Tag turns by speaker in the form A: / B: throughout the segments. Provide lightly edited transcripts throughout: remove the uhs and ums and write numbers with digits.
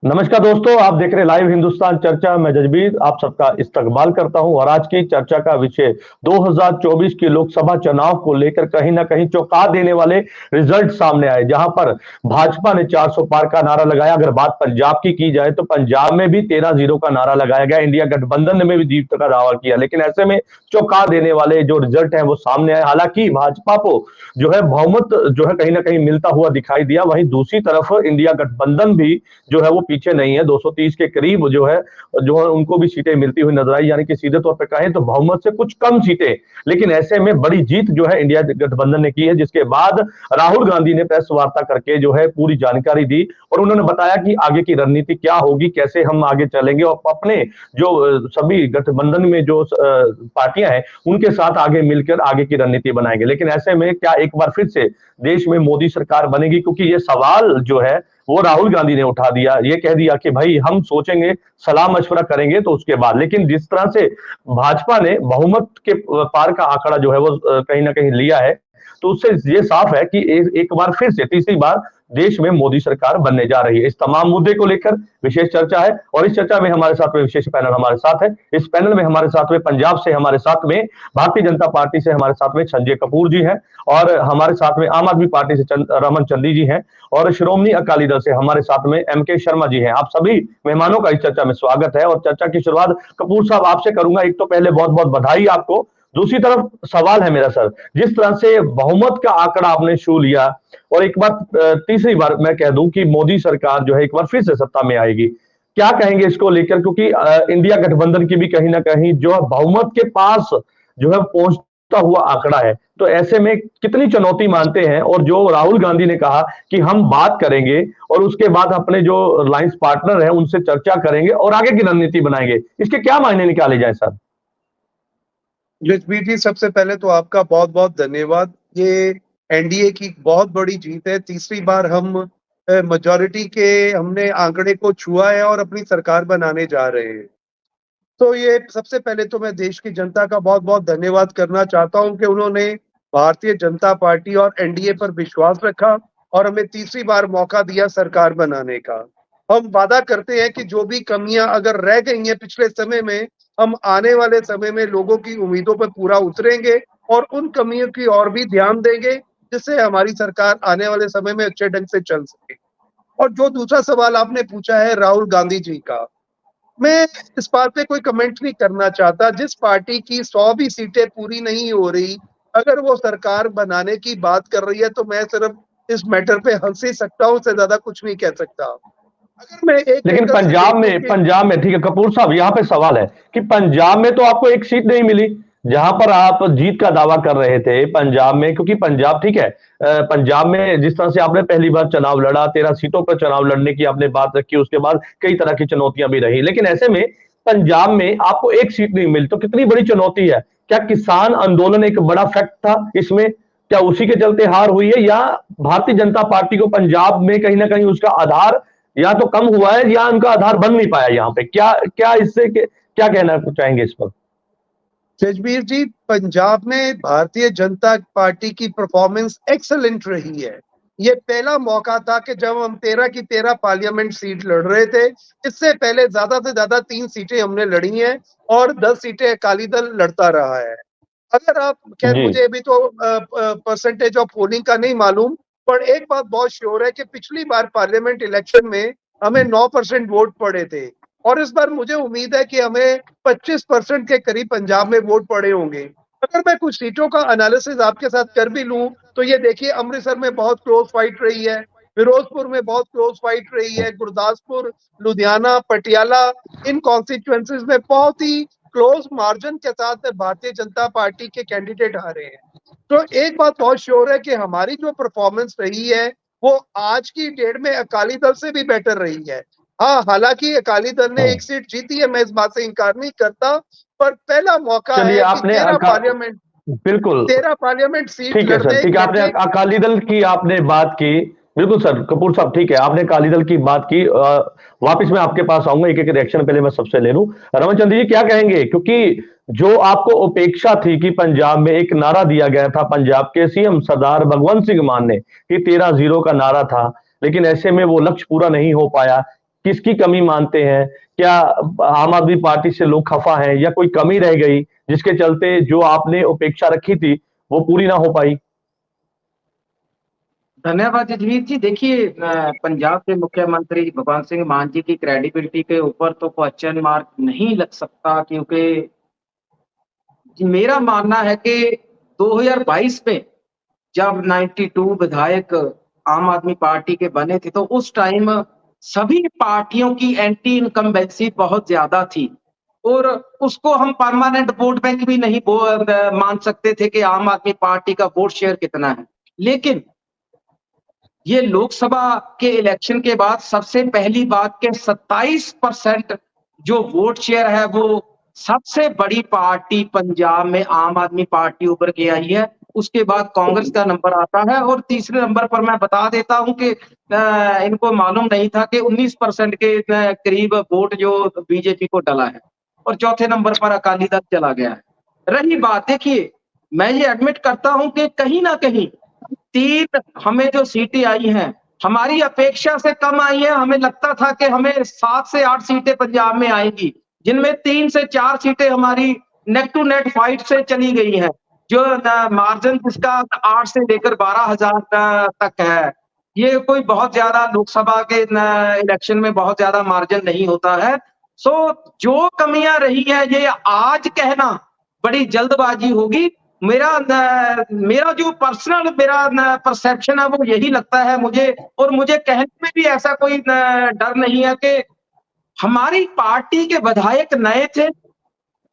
A: नमस्कार दोस्तों, आप देख रहे लाइव हिंदुस्तान चर्चा। मैं जजबीर आप सबका इस्तकबाल करता हूं और आज की चर्चा का विषय 2024 के लोकसभा चुनाव को लेकर कहीं ना कहीं चौंका देने वाले रिजल्ट सामने आए, जहां पर भाजपा ने 400 पार का नारा लगाया। अगर बात पंजाब की जाए तो पंजाब में भी 13-0 का नारा लगाया गया। इंडिया गठबंधन में भी जीत का दावा किया, लेकिन ऐसे में चौंका देने वाले जो रिजल्ट है वो सामने आए। हालांकि भाजपा को जो है बहुमत जो है कहीं ना कहीं मिलता हुआ दिखाई दिया, वहीं दूसरी तरफ इंडिया गठबंधन भी जो है वो पीछे नहीं है। 230 के करीब जो है उनको भी सीटें मिलती हुई नजर आई, यानी कि सीधे तौर पर कहें तो बहुमत से कुछ कम सीटें। लेकिन ऐसे में बड़ी जीत जो है इंडिया गठबंधन ने की है, जिसके बाद राहुल गांधी ने प्रेस वार्ता करके जो है पूरी जानकारी दी और उन्होंने बताया कि आगे की रणनीति क्या होगी, कैसे हम आगे चलेंगे और अपने जो सभी गठबंधन में जो पार्टियां हैं उनके साथ आगे मिलकर आगे की रणनीति बनाएंगे। लेकिन ऐसे में क्या एक बार फिर से देश में मोदी सरकार बनेगी, क्योंकि ये सवाल जो है वो राहुल गांधी ने उठा दिया। ये कह दिया कि भाई हम सोचेंगे, सलाह मशवरा करेंगे तो उसके बाद। लेकिन जिस तरह से भाजपा ने बहुमत के पार का आंकड़ा जो है वो कहीं ना कहीं लिया है, तो उससे ये साफ है कि एक बार फिर से तीसरी बार देश में मोदी सरकार बनने जा रही है। इस तमाम मुद्दे को लेकर विशेष चर्चा है और इस चर्चा में हमारे साथ में विशेष पैनल हमारे साथ है। इस पैनल में हमारे साथ में पंजाब से हमारे साथ में भारतीय जनता पार्टी से हमारे साथ में संजय कपूर जी हैं और हमारे साथ में आम आदमी पार्टी से रमन चंदी जी हैं और श्रोमणी अकाली दल से हमारे साथ में एमके शर्मा जी हैं। आप सभी मेहमानों का इस चर्चा में स्वागत है और चर्चा की शुरुआत कपूर साहब आपसे करूंगा। एक तो पहले बहुत बहुत बधाई आपको। दूसरी तरफ सवाल है मेरा सर, जिस तरह से बहुमत का आंकड़ा आपने छू लिया और एक बार तीसरी बार मैं कह दूं कि मोदी सरकार जो है एक बार फिर से सत्ता में आएगी, क्या कहेंगे इसको लेकर? क्योंकि इंडिया गठबंधन की भी कहीं ना कहीं जो है बहुमत के पास जो है पहुंचता हुआ आंकड़ा है, तो ऐसे में कितनी चुनौती मानते हैं? और जो राहुल गांधी ने कहा कि हम बात करेंगे और उसके बाद अपने जो अलायंस पार्टनर है उनसे चर्चा करेंगे और आगे की रणनीति बनाएंगे, इसके क्या मायने निकाले जाए सर?
B: जसबीर जी, सबसे पहले तो आपका बहुत बहुत धन्यवाद। ये एनडीए की बहुत बड़ी जीत है। तीसरी बार हम मेजॉरिटी के हमने आंकड़े को छुआ है और अपनी सरकार बनाने जा रहे हैं। तो ये सबसे पहले तो मैं देश की जनता का बहुत बहुत धन्यवाद करना चाहता हूं कि उन्होंने भारतीय जनता पार्टी और एनडीए पर विश्वास रखा और हमें तीसरी बार मौका दिया सरकार बनाने का। हम वादा करते हैं कि जो भी कमियां अगर रह गई हैं पिछले समय में, हम आने वाले समय में लोगों की उम्मीदों पर पूरा उतरेंगे और उन कमियों की और भी ध्यान देंगे, जिससे हमारी सरकार आने वाले समय में अच्छे ढंग से चल सके। और जो दूसरा सवाल आपने पूछा है राहुल गांधी जी का, मैं इस बात पे कोई कमेंट नहीं करना चाहता। जिस पार्टी की 100 भी सीटें पूरी नहीं हो रही, अगर वो सरकार बनाने की बात कर रही है तो मैं सिर्फ इस मैटर पे हंस ही सकता हूँ, उससे ज्यादा कुछ नहीं कह सकता। अगर मैं एक
A: लेकिन
B: एंगल से देखूं कि
A: पंजाब में ठीक है कपूर साहब, यहाँ पे सवाल है कि पंजाब में तो आपको एक सीट नहीं मिली जहां पर आप जीत का दावा कर रहे थे पंजाब में, क्योंकि पंजाब ठीक है, पंजाब में जिस तरह से आपने पहली बार चुनाव लड़ा, 13 सीटों पर चुनाव लड़ने की आपने बात रखी, उसके बाद कई तरह की चुनौतियां भी रही, लेकिन ऐसे में पंजाब में आपको एक सीट नहीं मिली, तो कितनी बड़ी चुनौती है? क्या किसान आंदोलन एक बड़ा फैक्ट था इसमें? क्या उसी के चलते हार हुई है, या भारतीय जनता पार्टी को पंजाब में कहीं ना कहीं उसका आधार या तो कम हुआ है या उनका आधार बन नहीं पाया? यहाँ पे क्या क्या इससे क्या कहना चाहेंगे इस पर?
B: जजबीर जी, पंजाब में भारतीय जनता पार्टी की परफॉर्मेंस एक्सेलेंट रही है। ये पहला मौका था कि जब हम 13 की 13 पार्लियामेंट सीट लड़ रहे थे। इससे पहले ज्यादा से ज्यादा 3 सीटें हमने लड़ी हैं और 10 सीटें अकाली दल लड़ता रहा है। अगर आप, खैर
A: जी।
B: मुझे अभी तो परसेंटेज ऑफ पोलिंग का नहीं मालूम, पर एक बात बहुत श्योर है कि पिछली बार पार्लियामेंट इलेक्शन में हमें 9% वोट पड़े थे और इस बार मुझे उम्मीद है कि हमें 25% के करीब पंजाब में वोट पड़े होंगे। अगर मैं कुछ सीटों का एनालिसिस आपके साथ कर भी लूं तो ये देखिए, अमृतसर में बहुत क्लोज फाइट रही है, फिरोजपुर में बहुत क्लोज फाइट रही है, गुरदासपुर, लुधियाना, पटियाला, इन कॉन्स्टिट्यूएंसीज में बहुत ही क्लोज मार्जिन के साथ भारतीय जनता पार्टी के कैंडिडेट आ रहे हैं। तो एक बात बहुत श्योर है कि हमारी जो परफॉर्मेंस रही है वो आज की डेट में अकाली दल से भी बेटर रही है। हाँ, हालांकि अकाली दल ने एक सीट जीती है, मैं इस बात से इंकार नहीं करता, पर पहला मौका
A: चलिए,
B: है कि
A: आपने बिल्कुल
B: 13 पार्लियामेंट सीट
A: ठीक है सर, ठीक है, आपने
B: लड़ने।
A: अकाली दल की आपने बात की। बिल्कुल सर कपूर साहब, ठीक है, आपने अकाली दल की बात की। वापस मैं आपके पास आऊंगा, एक एक रिएक्शन पहले मैं सबसे ले लूं। रमनचंद जी क्या कहेंगे? क्योंकि जो आपको अपेक्षा थी कि पंजाब में एक नारा दिया गया था, पंजाब के सीएम सरदार भगवंत सिंह मान ने कि 13-0 का नारा था, लेकिन ऐसे में वो लक्ष्य पूरा नहीं हो पाया। किसकी कमी मानते हैं? क्या आम आदमी पार्टी से लोग खफा हैं या कोई कमी रह गई जिसके चलते जो आपने अपेक्षा रखी थी वो पूरी ना हो पाई?
C: धन्यवाद जजवीर जी। देखिए, पंजाब के मुख्यमंत्री भगवंत सिंह मान जी की क्रेडिबिलिटी के ऊपर तो क्वेश्चन मार्क नहीं लग सकता, क्योंकि मेरा मानना है कि 2022 में जब 92 विधायक आम आदमी पार्टी के बने थे, तो उस टाइम सभी पार्टियों की एंटी इनकम्बेंसी बहुत ज्यादा थी, और उसको हम परमानेंट वोट बैंक भी नहीं मान सकते थे कि आम आदमी पार्टी का वोट शेयर कितना है। लेकिन ये लोकसभा के इलेक्शन के बाद सबसे पहली बात के 27% जो वोट शेयर है, वो सबसे बड़ी पार्टी पंजाब में आम आदमी पार्टी उभर के आई है। उसके बाद कांग्रेस का नंबर आता है, और तीसरे नंबर पर मैं बता देता हूं कि इनको मालूम नहीं था कि 19% के करीब वोट जो बीजेपी को डला है, और चौथे नंबर पर अकाली दल चला गया है। रही बात, देखिए, मैं ये एडमिट करता हूं कि कहीं ना कहीं 3 हमें जो सीटें आई हैं, हमारी अपेक्षा से कम आई हैं। हमें लगता था कि हमें 7 से 8 सीटें पंजाब में आएंगी, जिनमें 3 से 4 सीटें हमारी नेक टू नेक फाइट से चली गई हैं। जो मार्जिन जिसका 8 से लेकर 12,000 तक है, ये कोई बहुत ज्यादा लोकसभा के इलेक्शन में बहुत ज्यादा मार्जिन नहीं होता है। सो जो कमियां रही हैं, ये आज कहना बड़ी जल्दबाजी होगी। मेरा जो पर्सनल मेरा परसेप्शन है, वो यही लगता है मुझे, और मुझे कहने में भी ऐसा कोई डर नहीं है कि हमारी पार्टी के विधायक नए थे।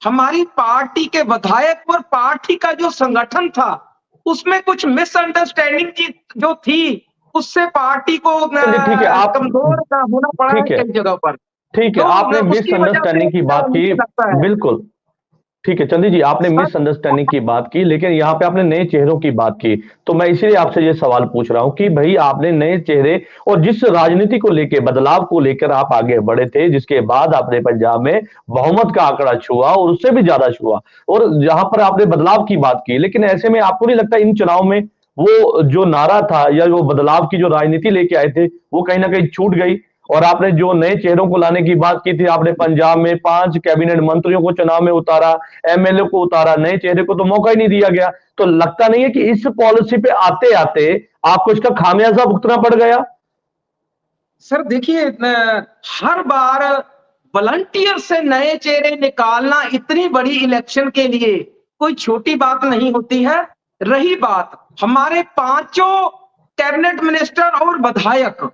C: हमारी पार्टी के विधायक और पार्टी का जो संगठन था, उसमें कुछ मिसअंडरस्टैंडिंग जो थी, उससे पार्टी को
A: चलिए ठीक है, आप
C: कमजोर होना पड़ा है
A: ठीक है,
C: कई जगह पर।
A: ठीक है,
C: तो
A: आपने
C: उसकी वजह से
A: मिसअंडरस्टैंडिंग की बात की,
C: मुझे लगता है
A: बिल्कुल। ठीक है चंदी जी, आपने
C: सर,
A: मिसअंडरस्टैंडिंग की बात की, लेकिन यहाँ पे आपने नए चेहरों की बात की, तो मैं इसीलिए आपसे ये सवाल पूछ रहा हूं कि भाई आपने नए चेहरे और जिस राजनीति को लेकर, बदलाव को लेकर आप आगे बढ़े थे, जिसके बाद आपने पंजाब में बहुमत का आंकड़ा छुआ और उससे भी ज्यादा छुआ, और जहां पर आपने बदलाव की बात की, लेकिन ऐसे में आपको नहीं लगता इन चुनाव में वो जो नारा था या वो बदलाव की जो राजनीति लेके आए थे, वो कहीं ना कहीं छूट गई? और आपने जो नए चेहरों को लाने की बात की थी, आपने पंजाब में 5 कैबिनेट मंत्रियों को चुनाव में उतारा, एमएलए को उतारा, नए चेहरे को तो मौका ही नहीं दिया गया। तो लगता नहीं है कि इस पॉलिसी पे आते आते आपको इसका खामियाजा भुगतना पड़ गया?
C: सर देखिए, हर बार वॉलंटियर से नए चेहरे निकालना इतनी बड़ी इलेक्शन के लिए कोई छोटी बात नहीं होती है। रही बात हमारे पांचों कैबिनेट मिनिस्टर और विधायक,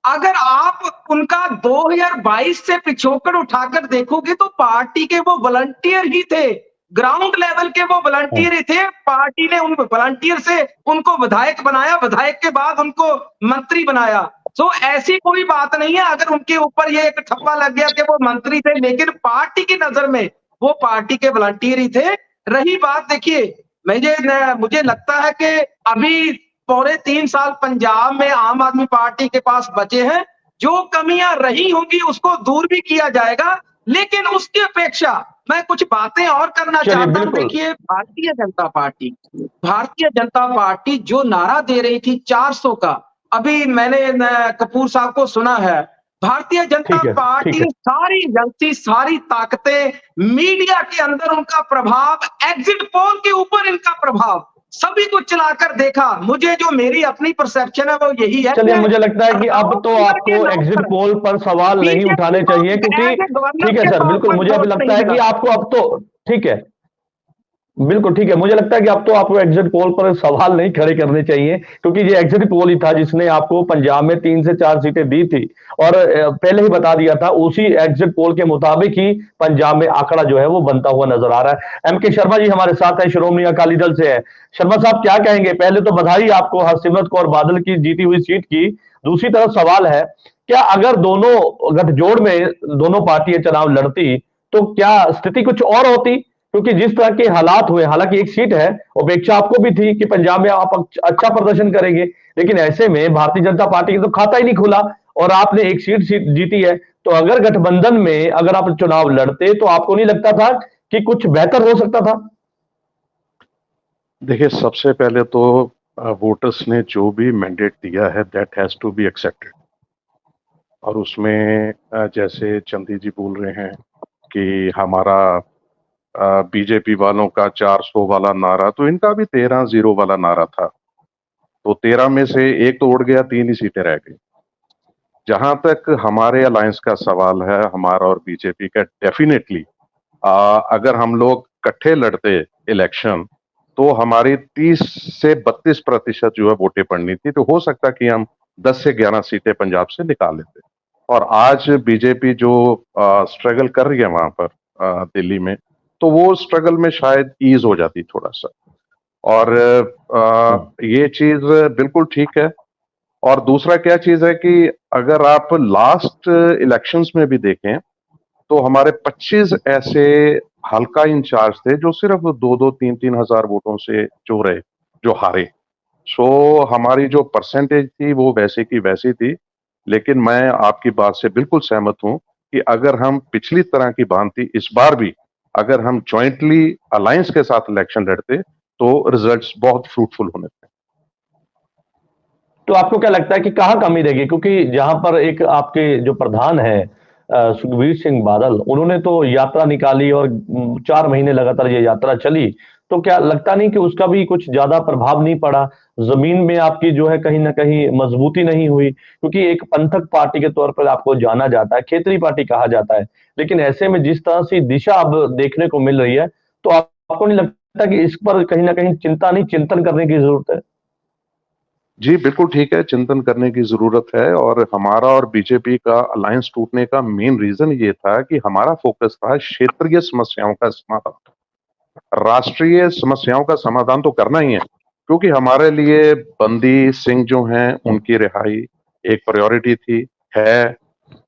C: अगर आप उनका 2022 से पिछोकड़ उठाकर देखोगे, तो पार्टी के वो वॉलंटियर ही थे, ग्राउंड लेवल के वो वॉलंटियर ही थे। पार्टी ने उन वॉलंटियर से उनको विधायक बनाया, विधायक के बाद उनको मंत्री बनाया। तो ऐसी कोई बात नहीं है अगर उनके ऊपर ये एक ठप्पा लग गया कि वो मंत्री थे, लेकिन पार्टी की नजर में वो पार्टी के वॉलंटियर ही थे। रही बात, देखिए, मुझे लगता है कि अभी पौने 3 साल पंजाब में आम आदमी पार्टी के पास बचे हैं। जो कमियां रही होंगी उसको दूर भी किया जाएगा, लेकिन उसकी अपेक्षा मैं कुछ बातें और करना
A: चलिए
C: चाहता हूं।
A: बिल्कुल।
C: देखिए, भारतीय जनता पार्टी जो नारा दे रही थी 400 का, अभी मैंने कपूर साहब को सुना है, भारतीय जनता
A: ठीक है, ठीक
C: पार्टी
A: है।
C: सारी एजेंसी, सारी ताकतें, मीडिया के अंदर उनका प्रभाव, एग्जिट पोल के ऊपर इनका प्रभाव, सभी को चलाकर देखा। मुझे जो मेरी अपनी परसेप्शन है वो यही है
A: चलिए
C: कि
A: मुझे लगता है कि अब तो
C: गवर्नर के
A: आपको
C: नाम
A: एग्जिट
C: पर
A: पोल पर सवाल नहीं
C: बीजेपी
A: उठाने
C: को
A: चाहिए, क्योंकि
C: एज ए गवर्नर
A: ठीक है
C: के
A: सर,
C: तौर
A: बिल्कुल
C: पर
A: मुझे अभी
C: वोट
A: लगता
C: नहीं
A: है
C: मिला।
A: कि आपको अब तो ठीक है, बिल्कुल ठीक है, मुझे लगता है कि अब तो आपको एग्जिट पोल पर सवाल नहीं खड़े करने चाहिए, क्योंकि ये एग्जिट पोल ही था जिसने आपको पंजाब में 3 से 4 सीटें दी थी, और पहले ही बता दिया था, उसी एग्जिट पोल के मुताबिक ही पंजाब में आंकड़ा जो है वो बनता हुआ नजर आ रहा है। एम के शर्मा जी हमारे साथ है, श्रोमणी अकाली दल से है। शर्मा साहब क्या कहेंगे? पहले तो बधाई आपको हरसिमरत कौर बादल की जीती हुई सीट की। दूसरी तरफ सवाल है, क्या अगर दोनों गठजोड़ में दोनों पार्टियां चुनाव लड़ती तो क्या स्थिति कुछ और होती? क्योंकि जिस तरह के हालात हुए, हालांकि एक सीट है, अपेक्षा आपको भी थी कि पंजाब में आप अच्छा प्रदर्शन करेंगे, लेकिन ऐसे में भारतीय जनता पार्टी का तो खाता ही नहीं खुला और आपने एक सीट जीती है। तो अगर गठबंधन में अगर आप चुनाव लड़ते तो आपको नहीं लगता था कि कुछ बेहतर हो सकता था?
D: देखिए, सबसे पहले तो वोटर्स ने जो भी मैंडेट दिया है that has to be accepted, और उसमें जैसे चंदी जी बोल रहे हैं कि हमारा बीजेपी वालों का 400 वाला नारा, तो इनका भी 13-0 वाला नारा था। तो 13 में से एक तो उड़ गया, 3 ही सीटें रह गई। जहां तक हमारे अलायंस का सवाल है, हमारा और बीजेपी का, डेफिनेटली अगर हम लोग इकट्ठे लड़ते इलेक्शन तो हमारी 30 से 32% जो है वोटें पड़नी थी, तो हो सकता कि हम 10 से 11 सीटें पंजाब से निकाल लेते। और आज बीजेपी जो स्ट्रगल कर रही है वहां पर दिल्ली में, तो वो स्ट्रगल में शायद ईज हो जाती थोड़ा सा। और ये चीज बिल्कुल ठीक है। और दूसरा क्या चीज है कि अगर आप लास्ट इलेक्शंस में भी देखें तो हमारे 25 ऐसे हल्का इंचार्ज थे जो सिर्फ 2-2, 3-3 हजार वोटों से जो रहे, जो हारे। सो हमारी जो परसेंटेज थी वो वैसे की वैसी थी। लेकिन मैं आपकी बात से बिल्कुल सहमत हूं कि अगर हम पिछली तरह की भांति इस बार भी अगर हम ज्वाइंटली अलायंस के साथ इलेक्शन लड़ते तो रिजल्ट्स बहुत फ्रूटफुल होने थे।
A: तो आपको क्या लगता है कि कहाँ कमी रहेगी? क्योंकि जहां पर एक आपके जो प्रधान है सुखबीर सिंह बादल, उन्होंने तो यात्रा निकाली और 4 महीने लगातार ये यात्रा चली, तो क्या लगता नहीं कि उसका भी कुछ ज्यादा प्रभाव नहीं पड़ा? जमीन में आपकी जो है कहीं ना कहीं मजबूती नहीं हुई, क्योंकि एक पंथक पार्टी के तौर पर आपको जाना जाता है, क्षेत्रीय पार्टी कहा जाता है। लेकिन ऐसे में जिस तरह से दिशा अब देखने को मिल रही है, तो आपको नहीं लगता कि इस पर कहीं ना कहीं चिंता नहीं, चिंतन करने की जरूरत है?
D: जी, बिल्कुल ठीक है, चिंतन करने की ज़रूरत है। और हमारा और बीजेपी का अलायंस टूटने का मेन रीज़न ये था कि हमारा फ़ोकस था क्षेत्रीय समस्याओं का समाधान। राष्ट्रीय समस्याओं का समाधान तो करना ही है, क्योंकि हमारे लिए बंदी सिंह जो हैं, उनकी रिहाई एक प्रायोरिटी थी, है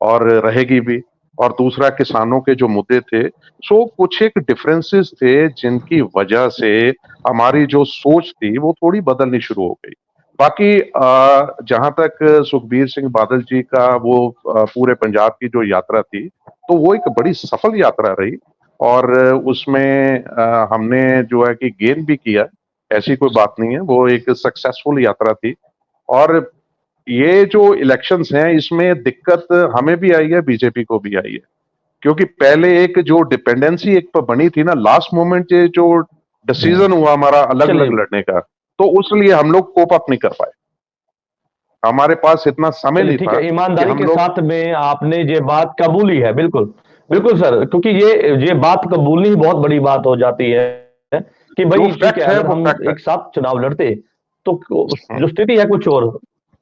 D: और रहेगी भी। और दूसरा किसानों के जो मुद्दे थे, सो कुछ एक डिफरेंसेस थे जिनकी वजह से हमारी जो सोच थी वो थोड़ी बदलनी शुरू हो गई। बाकी जहां तक सुखबीर सिंह बादल जी का वो पूरे पंजाब की जो यात्रा थी, तो वो एक बड़ी सफल यात्रा रही। और उसमें हमने जो है कि गेन भी किया, ऐसी कोई बात नहीं है, वो एक सक्सेसफुल यात्रा थी। और ये जो इलेक्शंस हैं इसमें दिक्कत हमें भी आई है, बीजेपी को भी आई है, क्योंकि पहले एक जो डिपेंडेंसी एक पर बनी थी ना, लास्ट मोमेंट ये जो डिसीजन हुआ हमारा अलग अलग
A: चलिए
D: लड़ने का, तो उसलिए हम लोग कोप अप नहीं कर पाए। हमारे पास इतना समय
A: चलिए
D: नहीं
A: ठीक
D: था
A: है,
D: कि
A: ईमानदारी
D: हम
A: के
D: लोग।
A: साथ में आपने ये बात कबूली है, बिल्कुल बिल्कुल सर, क्योंकि ये बात कबूलनी ही बहुत बड़ी बात हो जाती है कि
D: जो
A: भाई ठीक है,
D: फैक्ट है
A: अगर
D: वो
A: हम
D: फैक्ट है।
A: एक साथ चुनाव लड़ते तो
D: हम्म,
A: जो स्थिति है कुछ और,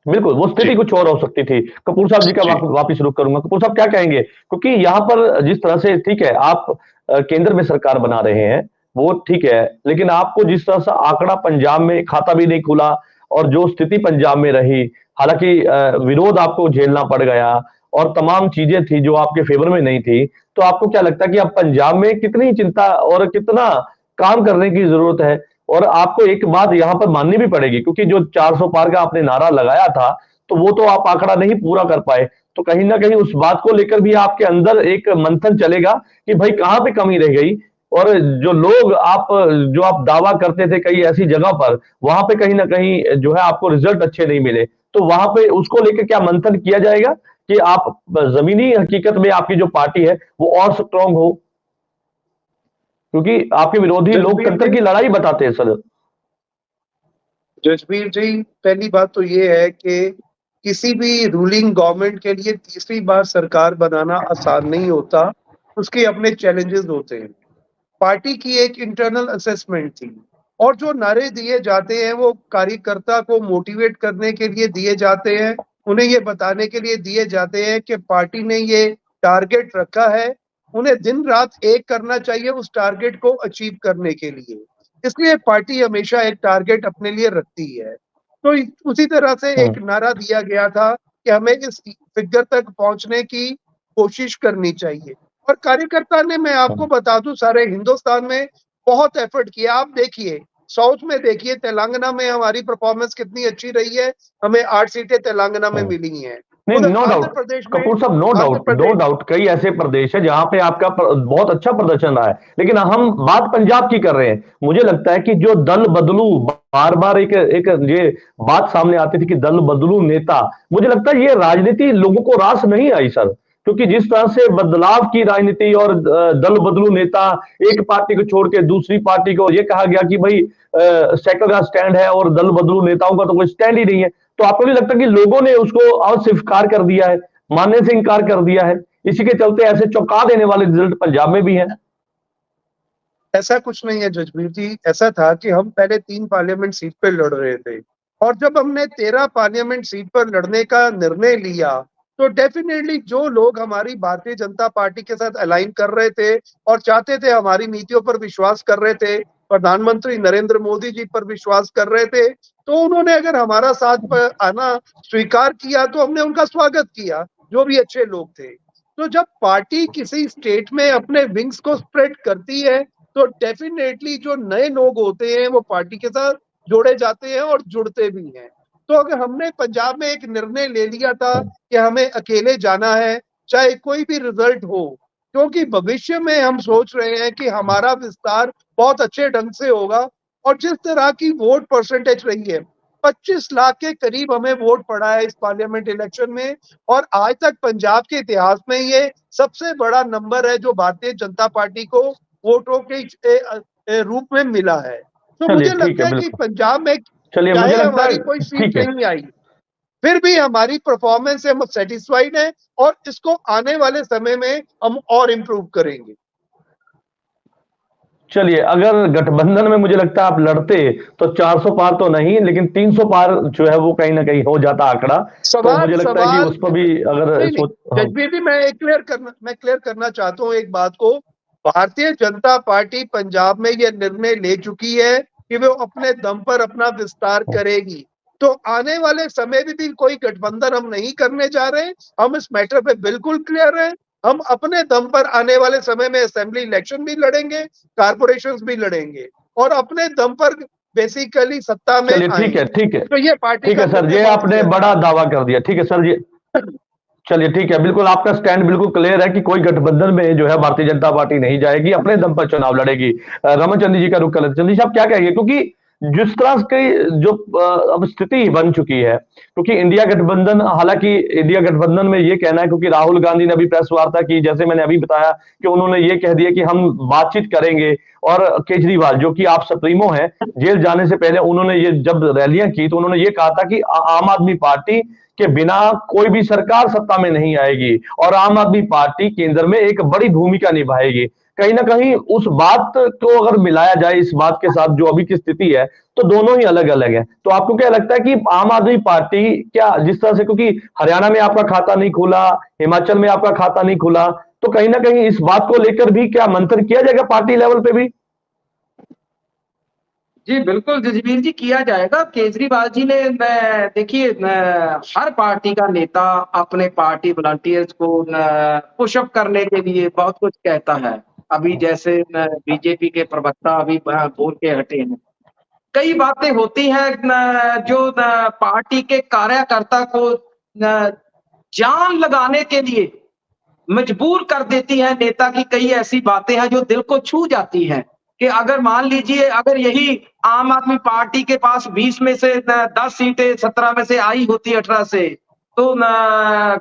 A: बिल्कुल वो
D: जी
A: स्थिति कुछ और हो सकती थी। कपूर साहब जी का
D: जी
A: वापिस रुख करूंगा। कपूर साहब क्या कहेंगे? क्योंकि यहाँ पर जिस तरह से ठीक है, आप केंद्र में सरकार बना रहे हैं, वो ठीक है, लेकिन आपको जिस तरह से आंकड़ा पंजाब में खाता भी नहीं खुला और जो स्थिति पंजाब में रही, हालांकि विरोध आपको झेलना पड़ गया और तमाम चीजें थी जो आपके फेवर में नहीं थी, तो आपको क्या लगता है कि अब पंजाब में कितनी चिंता और कितना काम करने की जरूरत है? और आपको एक बात यहां पर माननी भी पड़ेगी, क्योंकि जो 400 पार का आपने नारा लगाया था, तो वो तो आप आंकड़ा नहीं पूरा कर पाए, तो कहीं ना कहीं उस बात को लेकर भी आपके अंदर एक मंथन चलेगा कि भाई कहां पे कमी रह गई। और जो आप दावा करते थे कई ऐसी जगह पर, वहां पे कहीं ना कहीं जो है आपको रिजल्ट अच्छे नहीं मिले, तो वहां पे उसको लेकर क्या मंथन किया जाएगा कि आप जमीनी हकीकत में आपकी जो पार्टी है वो और स्ट्रांग हो? क्योंकि आपके विरोधी
B: जसबीर
A: लोकतंत्र
B: जी,
A: की लड़ाई बताते हैं सर।
B: जसबीर जी, पहली बात तो ये है कि किसी भी रूलिंग गवर्नमेंट के लिए तीसरी बार सरकार बनाना आसान नहीं होता, उसके अपने चैलेंजेस होते हैं। पार्टी की एक इंटरनल असेसमेंट थी और जो नारे दिए जाते हैं वो कार्यकर्ता को मोटिवेट करने के लिए दिए जाते हैं, उन्हें ये बताने के लिए दिए जाते हैं कि पार्टी ने ये टारगेट रखा है, उन्हें दिन रात एक करना चाहिए उस टारगेट को अचीव करने के लिए। इसलिए पार्टी हमेशा एक टारगेट अपने लिए रखती है। तो उसी तरह से एक नारा दिया गया था कि हमें इस फिगर तक पहुंचने की कोशिश करनी चाहिए। और कार्यकर्ता ने, मैं आपको बता दूं, सारे हिंदुस्तान में बहुत एफर्ट किया। आप देखिए, साउथ में देखिए, तेलंगाना में हमारी परफॉर्मेंस कितनी अच्छी रही है, हमें 8 सीटें तेलंगाना में मिली हैं।
A: नहीं,
B: उधर
A: नो
B: आंध्र
A: डाउट
B: प्रदेश में,
A: कपूर साहब, नो
B: आंध्र
A: डाउट नो
B: प्रदेश
A: डाउट, कई ऐसे प्रदेश है जहां पे आपका बहुत अच्छा प्रदर्शन रहा है, लेकिन हम बात पंजाब की कर रहे हैं। मुझे लगता है कि जो दल बदलू बार बार एक एक ये बात सामने आती थी कि दल बदलू नेता। मुझे लगता है ये राजनीति लोगों को रास नहीं आई सर, क्योंकि जिस तरह से बदलाव की राजनीति और दल बदलू नेता, एक पार्टी को छोड़ के दूसरी पार्टी को ये कहा गया कि भाई साइकिल का स्टैंड है और दल बदलू नेताओं का तो कोई स्टैंड ही नहीं है। तो आपको नहीं लगता कि लोगों ने उसको अस्वीकार कर दिया है, मानने से इनकार कर दिया है? इसी के चलते ऐसे चौंका देने वाले रिजल्ट पंजाब में भी हैं।
B: ऐसा कुछ नहीं है जजबीर जी। ऐसा था कि हम पहले 3 पार्लियामेंट सीट पे लड़ रहे थे, और जब हमने 13 पार्लियामेंट सीट पर लड़ने का निर्णय लिया तो डेफिनेटली जो लोग हमारी भारतीय जनता पार्टी के साथ अलाइन कर रहे थे और चाहते थे, हमारी नीतियों पर विश्वास कर रहे थे, प्रधानमंत्री नरेंद्र मोदी जी पर विश्वास कर रहे थे, तो उन्होंने अगर हमारा साथ आना स्वीकार किया तो हमने उनका स्वागत किया, जो भी अच्छे लोग थे। तो जब पार्टी किसी स्टेट में अपने विंग्स को स्प्रेड करती है तो डेफिनेटली जो नए लोग होते हैं वो पार्टी के साथ जोड़े जाते हैं और जुड़ते भी हैं। तो अगर हमने पंजाब में एक निर्णय ले लिया था कि हमें अकेले जाना है, चाहे कोई भी रिजल्ट हो, क्योंकि भविष्य में हम सोच रहे हैं कि हमारा विस्तार बहुत अच्छे ढंग से होगा, और जिस तरह की वोट परसेंटेज रही है, 25 लाख के करीब हमें वोट पड़ा है इस पार्लियामेंट इलेक्शन में, और आज तक पंजाब के इतिहास में ये सबसे बड़ा नंबर है जो भारतीय जनता पार्टी को वोटों के रूप में मिला है। तो मुझे लगता है कि पंजाब में चाहे हमारी कोई सीट नहीं आई, फिर भी हमारी परफॉर्मेंस से हम सेटिस्फाइड हैं, और इसको आने वाले समय में हम और इम्प्रूव करेंगे।
A: चलिए, अगर गठबंधन में मुझे लगता है आप लड़ते तो 400 पार तो नहीं, लेकिन 300 पार जो है वो कहीं ना कहीं हो जाता आंकड़ा। तो मुझे लगता है कि उस पर भी अगर
B: जजबीर जी, मैं क्लियर करना चाहता हूँ एक बात को। भारतीय जनता पार्टी पंजाब में यह निर्णय ले चुकी है कि वो अपने दम पर अपना विस्तार करेगी। तो आने वाले समय में भी कोई गठबंधन हम नहीं करने जा रहे हैं, हम इस मैटर पे बिल्कुल क्लियर हैं। हम अपने दम पर आने वाले समय में असेंबली इलेक्शन भी लड़ेंगे, कारपोरेशंस भी लड़ेंगे, और अपने दम पर बेसिकली सत्ता में
A: ठीक है
B: तो ये पार्टी
A: ठीक है सर, ये आपने बड़ा दावा कर दिया। ठीक है सर जी, चलिए ठीक है, बिल्कुल आपका स्टैंड बिल्कुल क्लियर है कि कोई गठबंधन में जो है भारतीय जनता पार्टी नहीं जाएगी, अपने दम पर चुनाव लड़ेगी। रमन चंदी जी का रुख कर लेते। चंदी साहब क्या कहेंगे, क्योंकि जिस तरह की जो अब स्थिति बन चुकी है, क्योंकि इंडिया गठबंधन, हालांकि इंडिया गठबंधन में ये कहना है, क्योंकि राहुल गांधी ने अभी प्रेस वार्ता की, जैसे मैंने अभी बताया कि उन्होंने ये कह दिया कि हम बातचीत करेंगे, और केजरीवाल जो कि आप सुप्रीमो हैं, जेल जाने से पहले उन्होंने ये जब रैलियां की तो उन्होंने ये कहा था कि आम आदमी पार्टी के बिना कोई भी सरकार सत्ता में नहीं आएगी, और आम आदमी पार्टी केंद्र में एक बड़ी भूमिका निभाएगी। कहीं ना कहीं उस बात को अगर मिलाया जाए इस बात के साथ जो अभी की स्थिति है, तो दोनों ही अलग अलग है। तो आपको क्या लगता है कि आम आदमी पार्टी क्या, जिस तरह से, क्योंकि हरियाणा में आपका खाता नहीं खुला, हिमाचल में आपका खाता नहीं खुला, तो कहीं ना कहीं इस बात को लेकर भी क्या मंथन किया जाएगा पार्टी लेवल पे भी?
C: जी बिल्कुल जजबीर जी, किया जाएगा। केजरीवाल जी ने, देखिए, हर पार्टी का नेता अपने पार्टी वॉलंटियर्स को पुशअप करने के लिए बहुत कुछ कहता है। अभी जैसे बीजेपी के प्रवक्ता अभी बोल के हटे हैं, कई बातें होती हैं जो पार्टी के कार्यकर्ता को जान लगाने के लिए मजबूर कर देती है। नेता की कई ऐसी बातें हैं जो दिल को छू जाती हैं, कि अगर मान लीजिए अगर यही आम आदमी पार्टी के पास 20 में से 10 सीटें 17 में से आई होती 18 से, तो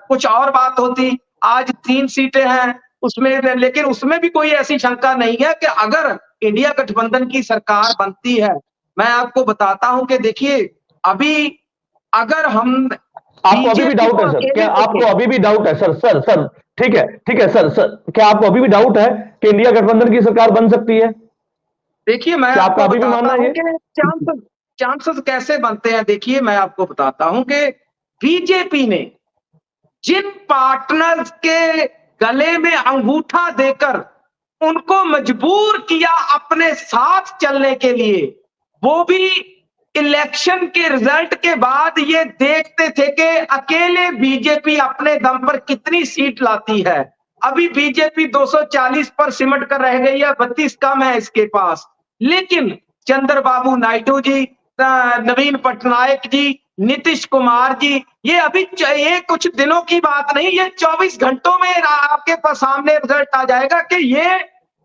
C: कुछ और बात होती। आज 3 सीटें हैं उसमें, लेकिन उसमें भी कोई ऐसी शंका नहीं है कि अगर इंडिया गठबंधन की सरकार बनती है, मैं आपको बताता हूं कि देखिए, अभी अगर हम,
A: आपको अभी भी डाउट है सर? क्या आपको अभी भी डाउट है सर? ठीक है सर, क्या आपको अभी भी डाउट है कि इंडिया गठबंधन की सरकार बन सकती है?
C: देखिए, मैं आपको अभी भी मानना है कि चांसेस कैसे बनते हैं। देखिए, मैं आपको बताता हूं कि बीजेपी ने जिन पार्टनर्स के गले में अंगूठा देकर उनको मजबूर किया अपने साथ चलने के लिए, वो भी इलेक्शन के रिजल्ट के बाद ये देखते थे कि अकेले बीजेपी अपने दम पर कितनी सीट लाती है। अभी बीजेपी 240 पर सिमट कर रह गई है, 32 कम है इसके पास। लेकिन चंद्रबाबू नायडू जी, नवीन पटनायक जी, नीतीश कुमार जी, ये अभी ये कुछ दिनों की बात नहीं, ये 24 घंटों में आपके पास सामने रिजल्ट आ जाएगा कि ये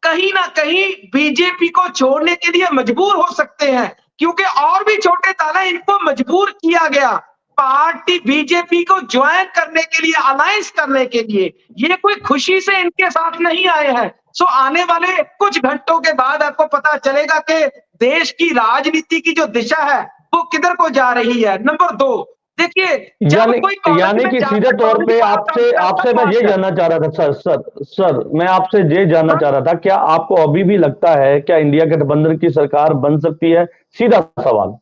C: कहीं ना कहीं बीजेपी को छोड़ने के लिए मजबूर हो सकते हैं। क्योंकि और भी छोटे था ना, इनको मजबूर किया गया पार्टी बीजेपी को ज्वाइन करने के लिए, अलायंस करने के लिए। ये कोई खुशी से इनके साथ नहीं आए हैं। सो आने वाले कुछ घंटों के बाद आपको पता चलेगा कि देश की राजनीति की जो दिशा है वो किधर को जा रही है। नंबर 2, देखिए,
A: यानी कि सीधे तौर पे आपसे मैं ये जानना चाह रहा था सर, मैं आपसे ये जानना चाह रहा था, क्या आपको अभी भी लगता है क्या इंडिया गठबंधन की सरकार बन सकती है? सीधा सवाल।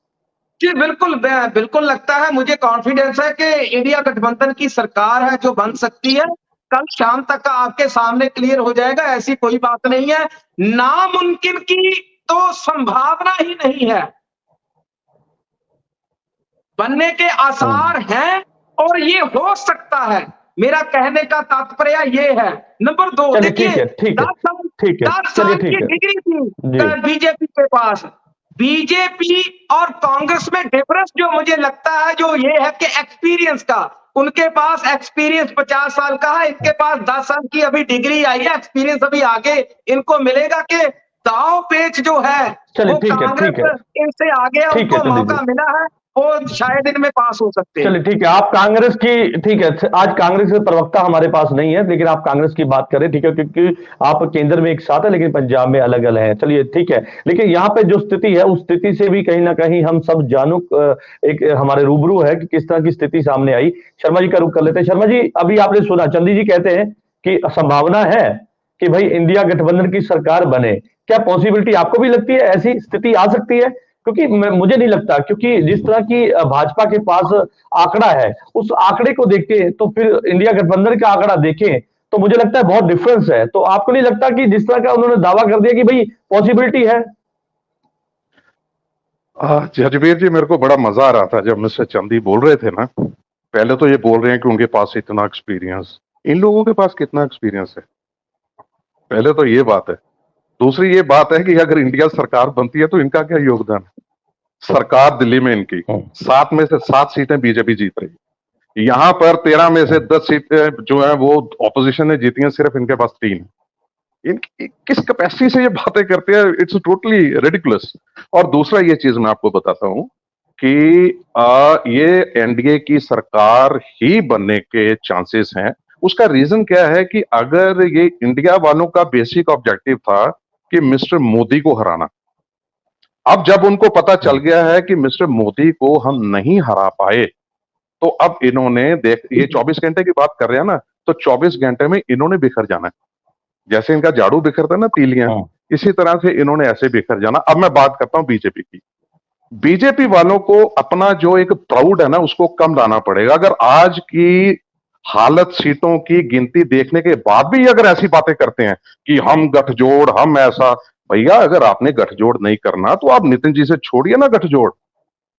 C: जी बिल्कुल, बिल्कुल लगता है, मुझे कॉन्फिडेंस है कि इंडिया गठबंधन की सरकार है जो बन सकती है। कल शाम तक का आपके सामने क्लियर हो जाएगा, ऐसी कोई बात नहीं है। नामुमकिन की तो संभावना ही नहीं है, बनने के आसार हैं और ये हो सकता है। मेरा कहने का तात्पर्य ये है। नंबर 2, देखिए, 10 साल की डिग्री थी बीजेपी के पास। बीजेपी और कांग्रेस में डिफरेंस जो मुझे लगता है जो ये है कि एक्सपीरियंस का, उनके पास एक्सपीरियंस 50 साल का है, इनके पास 10 साल की अभी डिग्री आई है, एक्सपीरियंस अभी आगे इनको मिलेगा कि दाव पेच जो है वो कांग्रेस इनसे आगे, उनको मौका मिला है, वो शायद इनमें पास हो सकते हैं।
A: चलिए ठीक है, आप कांग्रेस की, ठीक है, आज कांग्रेस के प्रवक्ता हमारे पास नहीं है, लेकिन आप कांग्रेस की बात करें, ठीक है, क्योंकि आप केंद्र में एक साथ है लेकिन पंजाब में अलग अलग है। चलिए ठीक है, लेकिन यहाँ पे जो स्थिति है उस स्थिति से भी कहीं ना कहीं हम सब जानुक एक हमारे रूबरू है कि किस तरह की स्थिति सामने आई। शर्मा जी का रुख कर लेते हैं। शर्मा जी, अभी आपने सुना चंदी जी कहते हैं कि संभावना है कि भाई इंडिया गठबंधन की सरकार बने, क्या पॉसिबिलिटी आपको भी लगती है ऐसी स्थिति आ सकती है? क्योंकि मुझे नहीं लगता, क्योंकि जिस तरह की भाजपा के पास आंकड़ा है उस आंकड़े को देखें तो फिर इंडिया गठबंधन का आंकड़ा देखें तो मुझे लगता है बहुत डिफरेंस है। तो आपको नहीं लगता कि जिस तरह का उन्होंने दावा कर दिया कि भाई पॉसिबिलिटी है?
D: जजबीर जी, मेरे को बड़ा मजा आ रहा था जब मिस्टर चंदी बोल रहे थे ना। पहले तो ये बोल रहे हैं कि उनके पास इतना एक्सपीरियंस, इन लोगों के पास कितना एक्सपीरियंस है, पहले तो ये बात है। दूसरी ये बात है कि अगर इंडिया सरकार बनती है तो इनका क्या योगदान है? सरकार दिल्ली में इनकी 7 में से 7 सीटें बीजेपी जीत रही, यहां पर 13 में से 10 सीटें जो है वो ऑपोजिशन ने जीती हैं, सिर्फ इनके पास 3। इनकी किस कैपेसिटी से ये बातें करते हैं, इट्स टोटली रिडिकुलस। और दूसरा ये चीज मैं आपको बताता हूं कि ये एनडीए की सरकार ही बनने के चांसेस हैं। उसका रीजन क्या है कि अगर ये इंडिया वालों का बेसिक ऑब्जेक्टिव था कि मिस्टर मोदी को हराना, अब जब उनको पता चल गया है कि मिस्टर मोदी को हम नहीं हरा पाए, तो अब इन्होंने ये 24 घंटे की बात कर रहे हैं ना, तो 24 घंटे में इन्होंने बिखर जाना है। जैसे इनका झाड़ू बिखरता है ना तीलियां, इसी तरह से इन्होंने ऐसे बिखर जाना। अब मैं बात करता हूं बीजेपी की। बीजेपी वालों को अपना जो एक प्राउड है ना उसको कम लाना पड़ेगा। अगर आज की हालत, सीटों की गिनती देखने के बाद भी अगर ऐसी बातें करते हैं कि हम गठजोड़, हम ऐसा, भैया अगर आपने गठजोड़ नहीं करना तो आप नितिन जी से छोड़िए ना गठजोड़,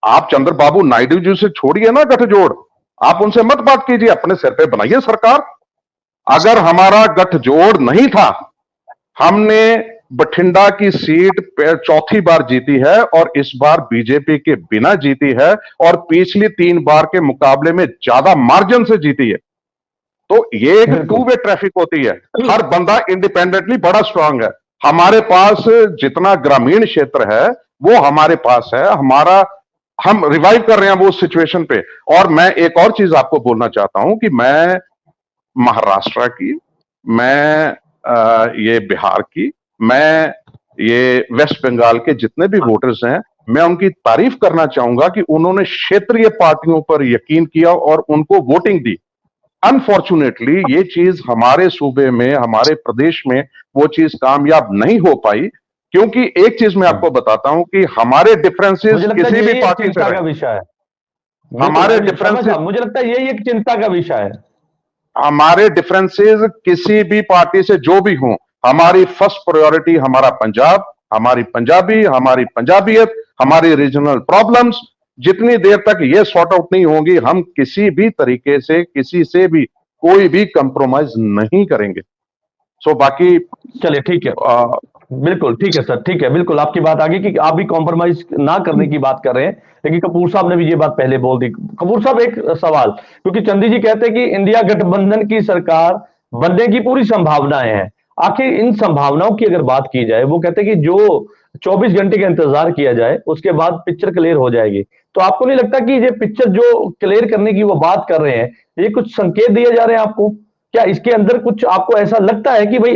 D: आप चंद्रबाबू नायडू जी से छोड़िए ना गठजोड़, आप उनसे मत बात कीजिए, अपने सिर पे बनाइए सरकार। अगर हमारा गठजोड़ नहीं था, हमने बठिंडा की सीट 4थी बार जीती है और इस बार बीजेपी के बिना जीती है और पिछली 3 बार के मुकाबले में ज्यादा मार्जिन से जीती है। तो ये एक 2 वे ट्रैफिक होती है, हर बंदा इंडिपेंडेंटली बड़ा स्ट्रांग है। हमारे पास जितना ग्रामीण क्षेत्र है वो हमारे पास है, हम रिवाइव कर रहे हैं वो सिचुएशन पे। और मैं एक और चीज आपको बोलना चाहता हूं कि मैं महाराष्ट्र की, मैं ये बिहार की, मैं ये वेस्ट बंगाल के जितने भी वोटर्स हैं, मैं उनकी तारीफ करना चाहूंगा कि उन्होंने क्षेत्रीय पार्टियों पर यकीन किया और उनको वोटिंग दी। अनफॉर्चुनेटली ये चीज हमारे सूबे में, हमारे प्रदेश में वो चीज कामयाब नहीं हो पाई, क्योंकि एक चीज मैं आपको बताता हूं कि हमारे डिफरेंसेस किसी भी पार्टी से
A: का विषय है,
D: हमारे डिफरेंसेस,
A: मुझे लगता है यही एक चिंता का विषय है।
D: हमारे डिफरेंसेस किसी भी पार्टी से जो भी हों, हमारी फर्स्ट प्रायोरिटी हमारा पंजाब, हमारी पंजाबी, हमारी पंजाबियत, हमारी रीजनल प्रॉब्लम्स, जितनी देर तक ये सॉर्ट आउट नहीं होंगी, हम किसी भी तरीके से किसी से भी कोई भी कंप्रोमाइज नहीं करेंगे। सो बाकी
A: चलिए ठीक है, बिल्कुल ठीक है सर, ठीक है, बिल्कुल आपकी बात आगे कि आप भी कॉम्प्रोमाइज ना करने की बात कर रहे हैं, लेकिन कपूर साहब ने भी ये बात पहले बोल दी। कपूर साहब एक सवाल, क्योंकि चंदी जी कहते हैं कि इंडिया गठबंधन की सरकार बनने की पूरी संभावनाएं हैं, आखिर इन संभावनाओं की अगर बात की जाए, वो कहते हैं कि जो 24 घंटे का इंतजार किया जाए, उसके बाद पिक्चर क्लियर हो जाएगी। तो आपको नहीं लगता कि ये पिक्चर जो क्लियर करने की वो बात कर रहे हैं, ये कुछ संकेत दिए जा रहे हैं आपको? क्या इसके अंदर कुछ आपको ऐसा लगता है कि भाई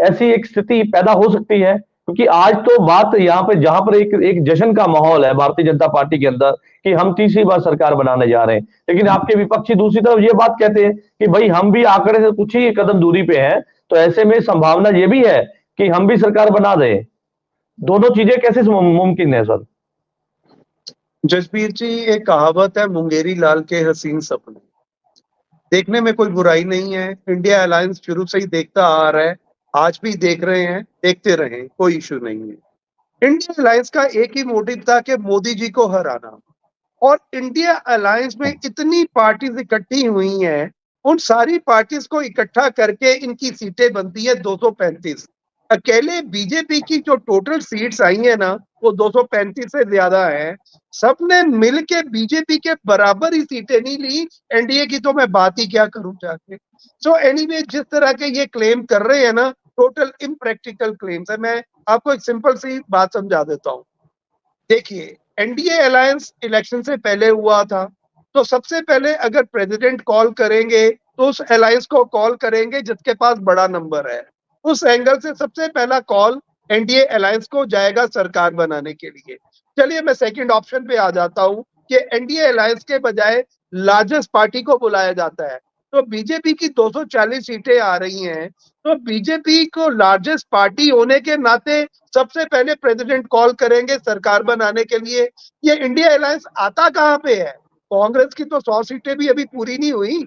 A: ऐसी एक स्थिति पैदा हो सकती है? क्योंकि आज तो बात यहाँ पे जहां पर एक जश्न का माहौल है भारतीय जनता पार्टी के अंदर कि हम तीसरी बार सरकार बनाने जा रहे हैं, लेकिन आपके विपक्षी दूसरी तरफ ये बात कहते हैं कि भाई हम भी आंकड़े से कुछ ही कदम दूरी पे हैं, तो ऐसे में संभावना ये भी है कि हम भी सरकार बना दें। दोनों चीजें कैसे मुमकिन है सर?
B: जसबीर जी, एक कहावत है, मुंगेरी लाल के हसीन सपने। देखने में कोई बुराई नहीं है, इंडिया अलायंस शुरू से ही देखता आ रहा है, आज भी देख रहे हैं, देखते रहें, कोई इशू नहीं है। इंडिया अलायंस का एक ही मोटिव था कि मोदी जी को हराना, और इंडिया अलायंस में इतनी पार्टीज इकट्ठी हुई हैं, उन सारी पार्टीज को इकट्ठा करके इनकी सीटें बनती है 235। अकेले बीजेपी की जो टोटल सीट्स आई है ना, वो 235 से ज्यादा है। सबने मिलके बीजेपी के बराबर ही सीटें नहीं ली, एनडीए की तो मैं बात ही क्या करूं जाके। सो एनीवे, जिस तरह के ये क्लेम कर रहे हैं ना, टोटल इम्प्रैक्टिकल क्लेम्स है। मैं आपको एक सिंपल सी बात समझा देता हूँ। देखिए, एनडीए अलायंस इलेक्शन से पहले हुआ था, तो सबसे पहले अगर प्रेसिडेंट कॉल करेंगे तो उस अलायंस को कॉल करेंगे जिसके पास बड़ा नंबर है। उस एंगल से सबसे पहला कॉल एनडीए अलायंस को जाएगा सरकार बनाने के लिए। चलिए, मैं सेकंड ऑप्शन पे आ जाता हूं कि एनडीए अलायंस के बजाय लार्जेस्ट पार्टी को बुलाया जाता है। तो बीजेपी की 240 सीटें आ रही हैं, तो बीजेपी को लार्जेस्ट पार्टी होने के नाते सबसे पहले प्रेसिडेंट कॉल करेंगे सरकार बनाने के लिए। ये इंडिया अलायंस आता कहां पे है? कांग्रेस की तो 100 सीटें भी अभी पूरी नहीं हुई,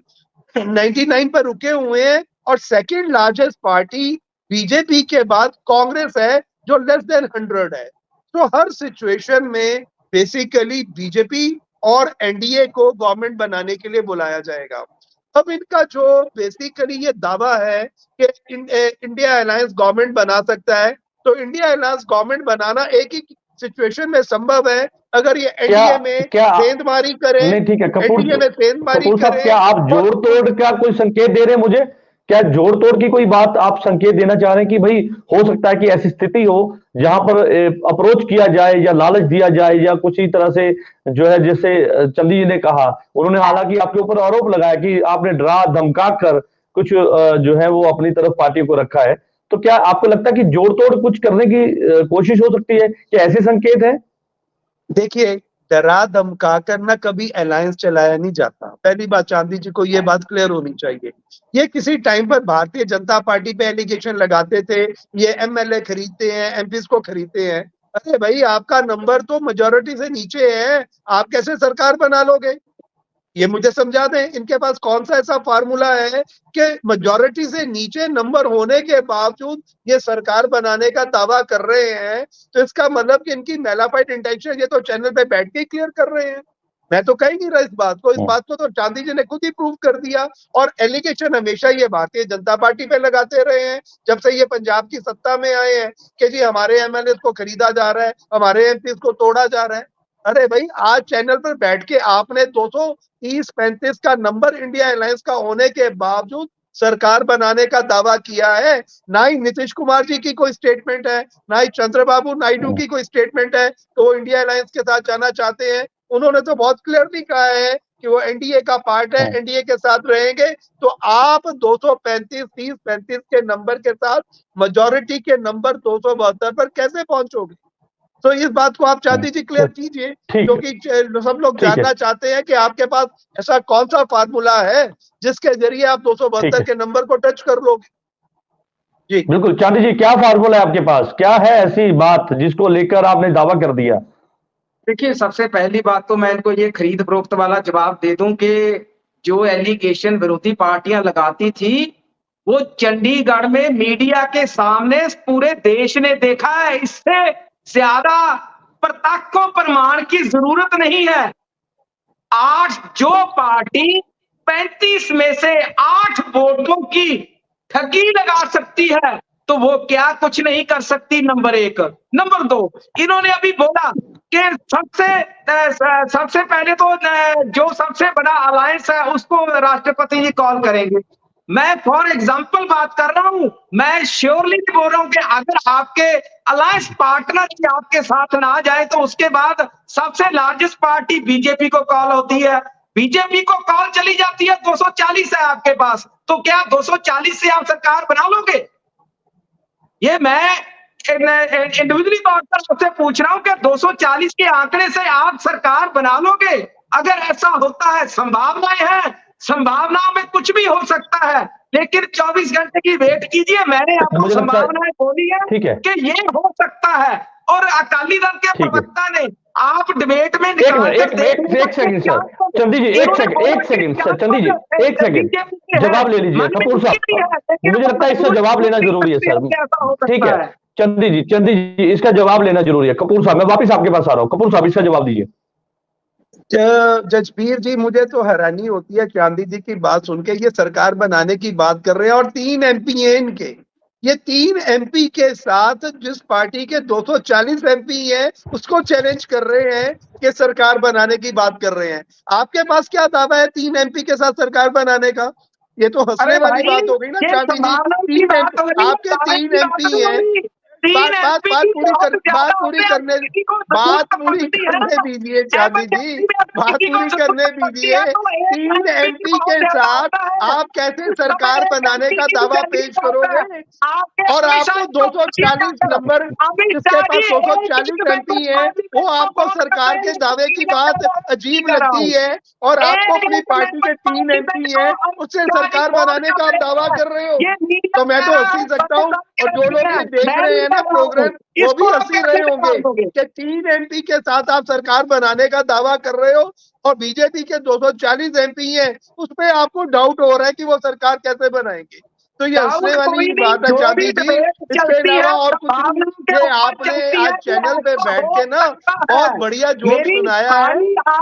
B: 99 पर रुके हुए हैं, और सेकंड लार्जेस्ट पार्टी बीजेपी के बाद कांग्रेस है जो लेस देन 100 है। तो हर सिचुएशन में बेसिकली बीजेपी और एनडीए को गवर्नमेंट बनाने के लिए बुलाया जाएगा। अब इनका जो बेसिकली ये दावा है कि इंडिया अलायंस गवर्नमेंट बना सकता है, तो इंडिया अलायंस गवर्नमेंट बनाना एक ही सिचुएशन में संभव है, अगर ये एनडीए में सेंधमारी करे।
A: नहीं, ठीक है
B: एनडीए में सेंधमारी
A: कपूर साहब,
B: करे।
A: क्या आप जोड़ तोड़ का कोई संकेत दे रहे हैं मुझे? क्या जोड़ तोड़ की कोई बात आप संकेत देना चाह रहे हैं कि भाई हो सकता है कि ऐसी स्थिति हो जहां पर अप्रोच किया जाए या लालच दिया जाए या कुछ ही तरह से जो है, जैसे चंदी जी ने कहा, उन्होंने हालांकि आपके ऊपर आरोप लगाया कि आपने डरा धमका कर कुछ जो है वो अपनी तरफ पार्टी को रखा है। तो क्या आपको लगता है कि जोड़ तोड़ कुछ करने की कोशिश हो सकती है? क्या ऐसे संकेत है?
B: देखिए, डरा धमका कर ना कभी अलायंस चलाया नहीं जाता। पहली बात, चांदी जी को ये बात क्लियर होनी चाहिए। ये किसी टाइम पर भारतीय जनता पार्टी पे एलिगेशन लगाते थे, ये एमएलए खरीदते हैं, एमपीज को खरीदते हैं। अरे भाई, आपका नंबर तो मेजोरिटी से नीचे है, आप कैसे सरकार बना लोगे? ये मुझे समझा दें, इनके पास कौन सा ऐसा फार्मूला है कि मेजोरिटी से नीचे नंबर होने के बावजूद ये सरकार बनाने का दावा कर रहे हैं? तो इसका मतलब कि इनकी नैलाफाइड इंटेंशन ये तो चैनल पे बैठ के क्लियर कर रहे हैं। मैं तो कह ही नहीं रहा इस बात को। इस बात को तो चांदी जी ने खुद ही प्रूव कर दिया। और एलिगेशन हमेशा ये भारतीय जनता पार्टी पे लगाते रहे हैं, जब से ये पंजाब की सत्ता में आए हैं, कि जी हमारे एमएलए को खरीदा जा रहा है, हमारे एमपी को तोड़ा जा रहा है। अरे भाई, आज चैनल पर बैठ के आपने 230-35 का नंबर इंडिया अलायंस का होने के बावजूद सरकार बनाने का दावा किया है। ना ही नीतीश कुमार जी की कोई स्टेटमेंट है, ना ही चंद्रबाबू नायडू की कोई स्टेटमेंट है तो वो इंडिया अलायंस के साथ जाना चाहते हैं। उन्होंने तो बहुत क्लियरली कहा है कि वो एनडीए का पार्ट है, एनडीए के साथ रहेंगे। तो आप 235, 30-35 के नंबर के साथ मेजोरिटी के नंबर 272 पर कैसे पहुंचोगे? तो इस बात को आप चांदी जी क्लियर कीजिए, क्योंकि सब लोग जानना चाहते हैं कि आपके पास ऐसा कौन सा फार्मूला है जिसके जरिए आप 272 के नंबर को टच कर लोगे।
A: जी बिल्कुल, चांदी जी, क्या फार्मूला है आपके पास? क्या है ऐसी बात जिसको लेकर आपने दावा कर दिया?
C: देखिए, सबसे पहली बात तो मैं इनको ये खरीद फरोख्त वाला जवाब दे दूं कि जो एलिगेशन विरोधी पार्टियां लगाती थी, वो चंडीगढ़ में मीडिया के सामने पूरे देश ने देखा है। इससे ज्यादा प्रत्यक्ष प्रमाण की जरूरत नहीं है। आज जो पार्टी 35 में से 8 वोटों की ठगी लगा सकती है, तो वो क्या कुछ नहीं कर सकती? नंबर 1। नंबर 2, इन्होंने अभी बोला कि सबसे पहले तो जो सबसे बड़ा अलायंस है उसको राष्ट्रपति जी कॉल करेंगे। मैं फॉर एग्जाम्पल बात कर रहा हूं, मैं श्योरली बोल रहा हूं कि अगर आपके अलायंस पार्टनर ही आपके साथ ना जाए तो उसके बाद सबसे लार्जेस्ट पार्टी बीजेपी को कॉल होती है, बीजेपी को कॉल चली जाती है 240 है आपके पास, तो क्या 240 से आप सरकार बना लोगे? ये मैं इंडिविजुअली तौर पर आपसे पूछ रहा हूं कि 240 के आंकड़े से आप सरकार बना लोगे? अगर ऐसा होता है, संभावनाएं हैं, संभावनाओं में कुछ भी हो सकता है, लेकिन 24 घंटे की वेट कीजिए। मैंने आपको संभावनाएं बोली है कि ये हो सकता है, और अकाली दल के प्रवक्ता ने आप डिबेट में
A: एक सेकंड सर, चंदी जी, एक सेकंड सर, चंदी जी, एक सेकंड जवाब ले लीजिए कपूर साहब, मुझे लगता है इसका जवाब लेना जरूरी है सर। ठीक है चंदी जी, इसका जवाब लेना जरूरी है। कपूर साहब, मैं वापिस आपके पास आ रहा हूँ। कपूर साहब, इसका जवाब दीजिए।
B: जजबीर जी, मुझे तो हैरानी होती है चांदी जी की बात सुन के। ये सरकार बनाने की बात कर रहे हैं और 3 MP हैं इनके। ये 3 MP के साथ जिस पार्टी के 240 MP हैं उसको चैलेंज कर रहे हैं कि सरकार बनाने की बात कर रहे हैं। आपके पास क्या दावा है 3 MP के साथ सरकार बनाने का? ये तो हंसने वाली बात हो गई ना चांदी जी। 3 MP, आपके 3 MP हैं। बात पूरी करने दीजिए चांदी जी, बात पूरी करने दीजिए। 3 MP के साथ आप कैसे सरकार बनाने का दावा पेश करोगे? और आपको 240 नंबर, जिसके पास 240 MP है, वो आपको सरकार के दावे की बात अजीब लगती है, और आपको अपनी पार्टी के 3 MP है उससे सरकार बनाने का आप दावा कर रहे हो। तो मैं तो हंस ही सकता हूँ, और जो लोग ये देख रहे हैं ना प्रोग्राम, वो भी हंसी रहे होंगे कि 3 MP के साथ आप सरकार बनाने का दावा कर रहे हो, और बीजेपी के 240 MP हैं, उसपे आपको डाउट हो रहा है कि वो सरकार कैसे बनाएंगे। तो ये हंसने वाली बात है चांदी जी। इसके अलावा और कुछ नहीं। ये आपने आज चैनल पे बैठ के ना बहुत बढ़िया जोक सुनाया है,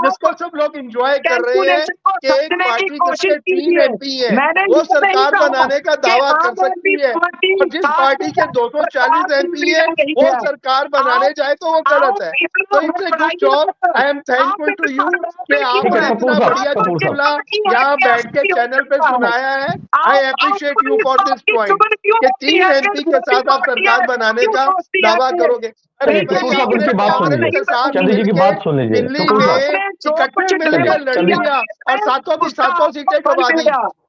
B: जिसको सब लोग एंजॉय कर रहे हैं कि एक पार्टी जिसके 3 MP है वो सरकार बनाने का दावा कर सकती है, और जिस पार्टी के 240 MP है वो सरकार बनाने जाए तो वो गलत है। तो it's a good job, I am thankful to you कि आपने इतना बढ़िया चुटकुला यहाँ बैठ के चैनल पे सुनाया है। I appreciate you for this point कि 3 MP के साथ आप सरकार बनाने का दावा करोगे। अरे
A: कपूर साहब, उनकी बात सुन लीजिए, चंदी जी की बात सुन लीजिए।
B: दिल्ली में इकट्ठे मिलकर लड़ लिया और सातों की सातों सीटें गवा दी।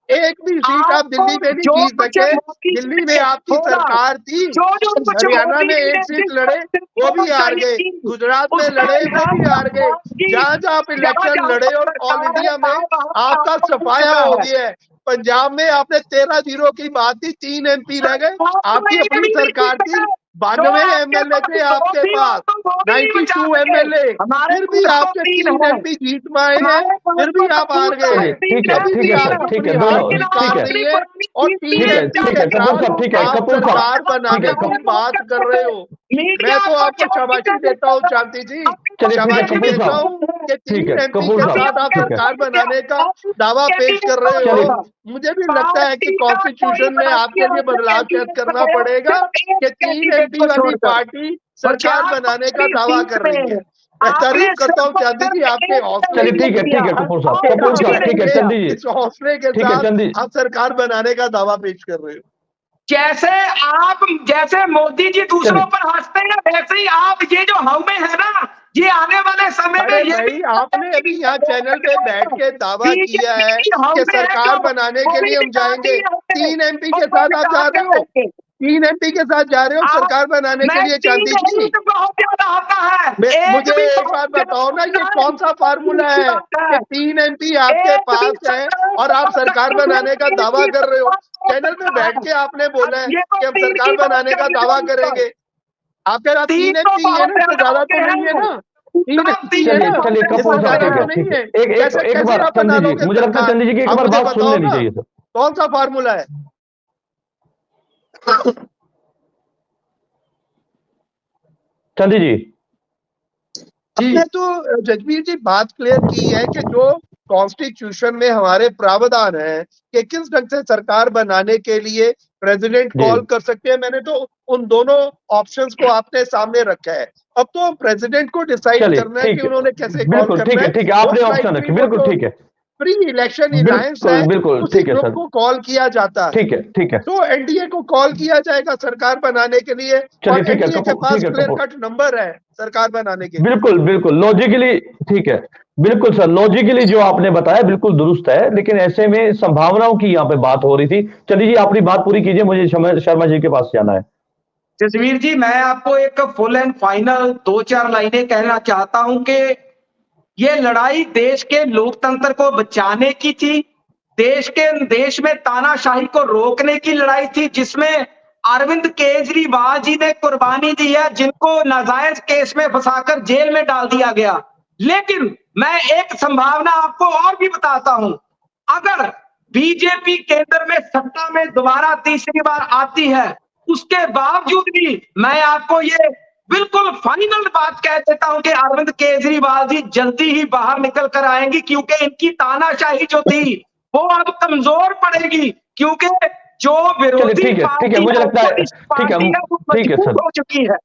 B: एक भी सीट आप दिल्ली में नहीं जीत सके। दिल्ली में आपकी सरकार थी, हरियाणा में एक सीट लड़े वो भी हार गए, गुजरात में लड़े वो भी हार गए। जहाँ जहाँ आप इलेक्शन लड़े और ऑल इंडिया में आपका सफाया हो गया है। पंजाब में आपने 13-0 की बात थी, 3 MP रह गए। आपकी अपनी सरकार थी, 92 MLA थे आपके पास, 92 MLA, फिर भी आपके 3 MP जीत पाए हैं, फिर भी आप हार गए।
A: ठीक है सर, ठीक है, दोनों ठीक है,
B: और 3 MP के साथ आप सरकार बनाने की बात कर रहे हो। मैं तो आपको शाबाशी देता हूँ चांदी जी, शाबाशी देता हूँ कि 3 MP के साथ आप सरकार बनाने का दावा पेश कर रहे हो। मुझे भी लगता है कि कॉन्स्टिट्यूशन में आपके लिए बदलाव करना पड़ेगा कि 3 MP वाली पार्टी सरकार बनाने का दावा कर रही है। मैं तारीफ करता हूँ चांदी जी आपके हौसले।
A: ठीक है कपूर साहब, ठीक है चंदी जी,
B: इस हौसले के साथ आप सरकार बनाने का दावा पेश कर रहे हो।
C: जैसे मोदी जी दूसरों पर हंसते हैं, वैसे ही आप ये जो हमें है ना, ये आने वाले समय में ये
B: भाई आपने अभी यहाँ चैनल पे बैठ के दावा किया है कि सरकार बनाने के लिए हम जाएंगे। 3 MP के साथ आप जा रहे हो, 3 MP के साथ जा रहे हो सरकार बनाने के लिए चांदी जी। मुझे एक बात बताओ ना, ये कौन सा फार्मूला है कि 3 MP आपके पास है और आप सरकार बनाने का दावा कर रहे हो? चैनल पे बैठ के आपने बोला है कि हम सरकार बनाने का दावा करेंगे। आपके पास 3 MP है ना, तो ज्यादा तो नहीं है ना, 3 MP है ना,
A: चलिए कपूर साहब,
B: नहीं है।
A: एक बार चंदी जी, मुझे लगता है चंदी जी की एक बार बात सुन लेनी चाहिए सर।
B: कौन सा फार्मूला है?
A: चंदी जी,
B: हमने तो जजबीर जी बात क्लियर की है कि जो कॉन्स्टिट्यूशन में हमारे प्रावधान है कि किस ढंग से सरकार बनाने के लिए प्रेसिडेंट कॉल कर सकते हैं। मैंने तो उन दोनों ऑप्शंस को आपने सामने रखा है। अब तो प्रेसिडेंट को डिसाइड करना है कि उन्होंने कैसे कॉल करना है।
A: ठीक है, आपने ऑप्शन रखे, बिल्कुल ठीक है।
B: प्री इलेक्शन अलायंस है,
A: बिल्कुल
B: उसी
A: ठीक है
B: ग्रुप
A: सर,
B: को कॉल किया जाता है।
A: ठीक है
B: तो एनडीए को कॉल किया जाएगा सरकार बनाने के लिए,
A: चलिए
B: और
A: ठीक है
B: एनडीए के पास
A: ठीक है
B: क्लियर
A: कपूर,
B: कट नंबर है सरकार बनाने के लिए।
A: बिल्कुल लॉजिकली ठीक है, बिल्कुल सर, लॉजिकली जो आपने बताया बिल्कुल दुरुस्त है, लेकिन ऐसे में संभावनाओं की यहाँ पे बात हो रही थी। चलिए जी अपनी बात पूरी कीजिए, मुझे शर्मा जी के पास जाना है।
C: जसवीर जी, मैं आपको एक फुल एंड फाइनल 2-4 लाइनें कहना चाहता हूं कि ये लड़ाई देश के लोकतंत्र को बचाने की थी, देश में तानाशाही को रोकने की लड़ाई थी, जिसमें अरविंद केजरीवाल जी ने कुर्बानी दी है, जिनको नाजायज केस में फंसाकर जेल में डाल दिया गया। लेकिन मैं एक संभावना आपको और भी बताता हूं, अगर बीजेपी केंद्र में सत्ता में दोबारा तीसरी बार आती है, उसके बावजूद भी मैं आपको ये बिल्कुल फाइनल बात कह देता हूं कि अरविंद केजरीवाल जी जल्दी ही बाहर निकल कर आएंगी, क्योंकि इनकी तानाशाही जो थी वो अब कमजोर पड़ेगी, क्योंकि जो
A: चलिए
C: विरोधी
A: ठीक है
C: पार्टी
A: मुझे लगता है, ठीक है
C: पार्टी है वो
A: ठीक है
C: मजबूत
A: सर,
C: हो चुकी है।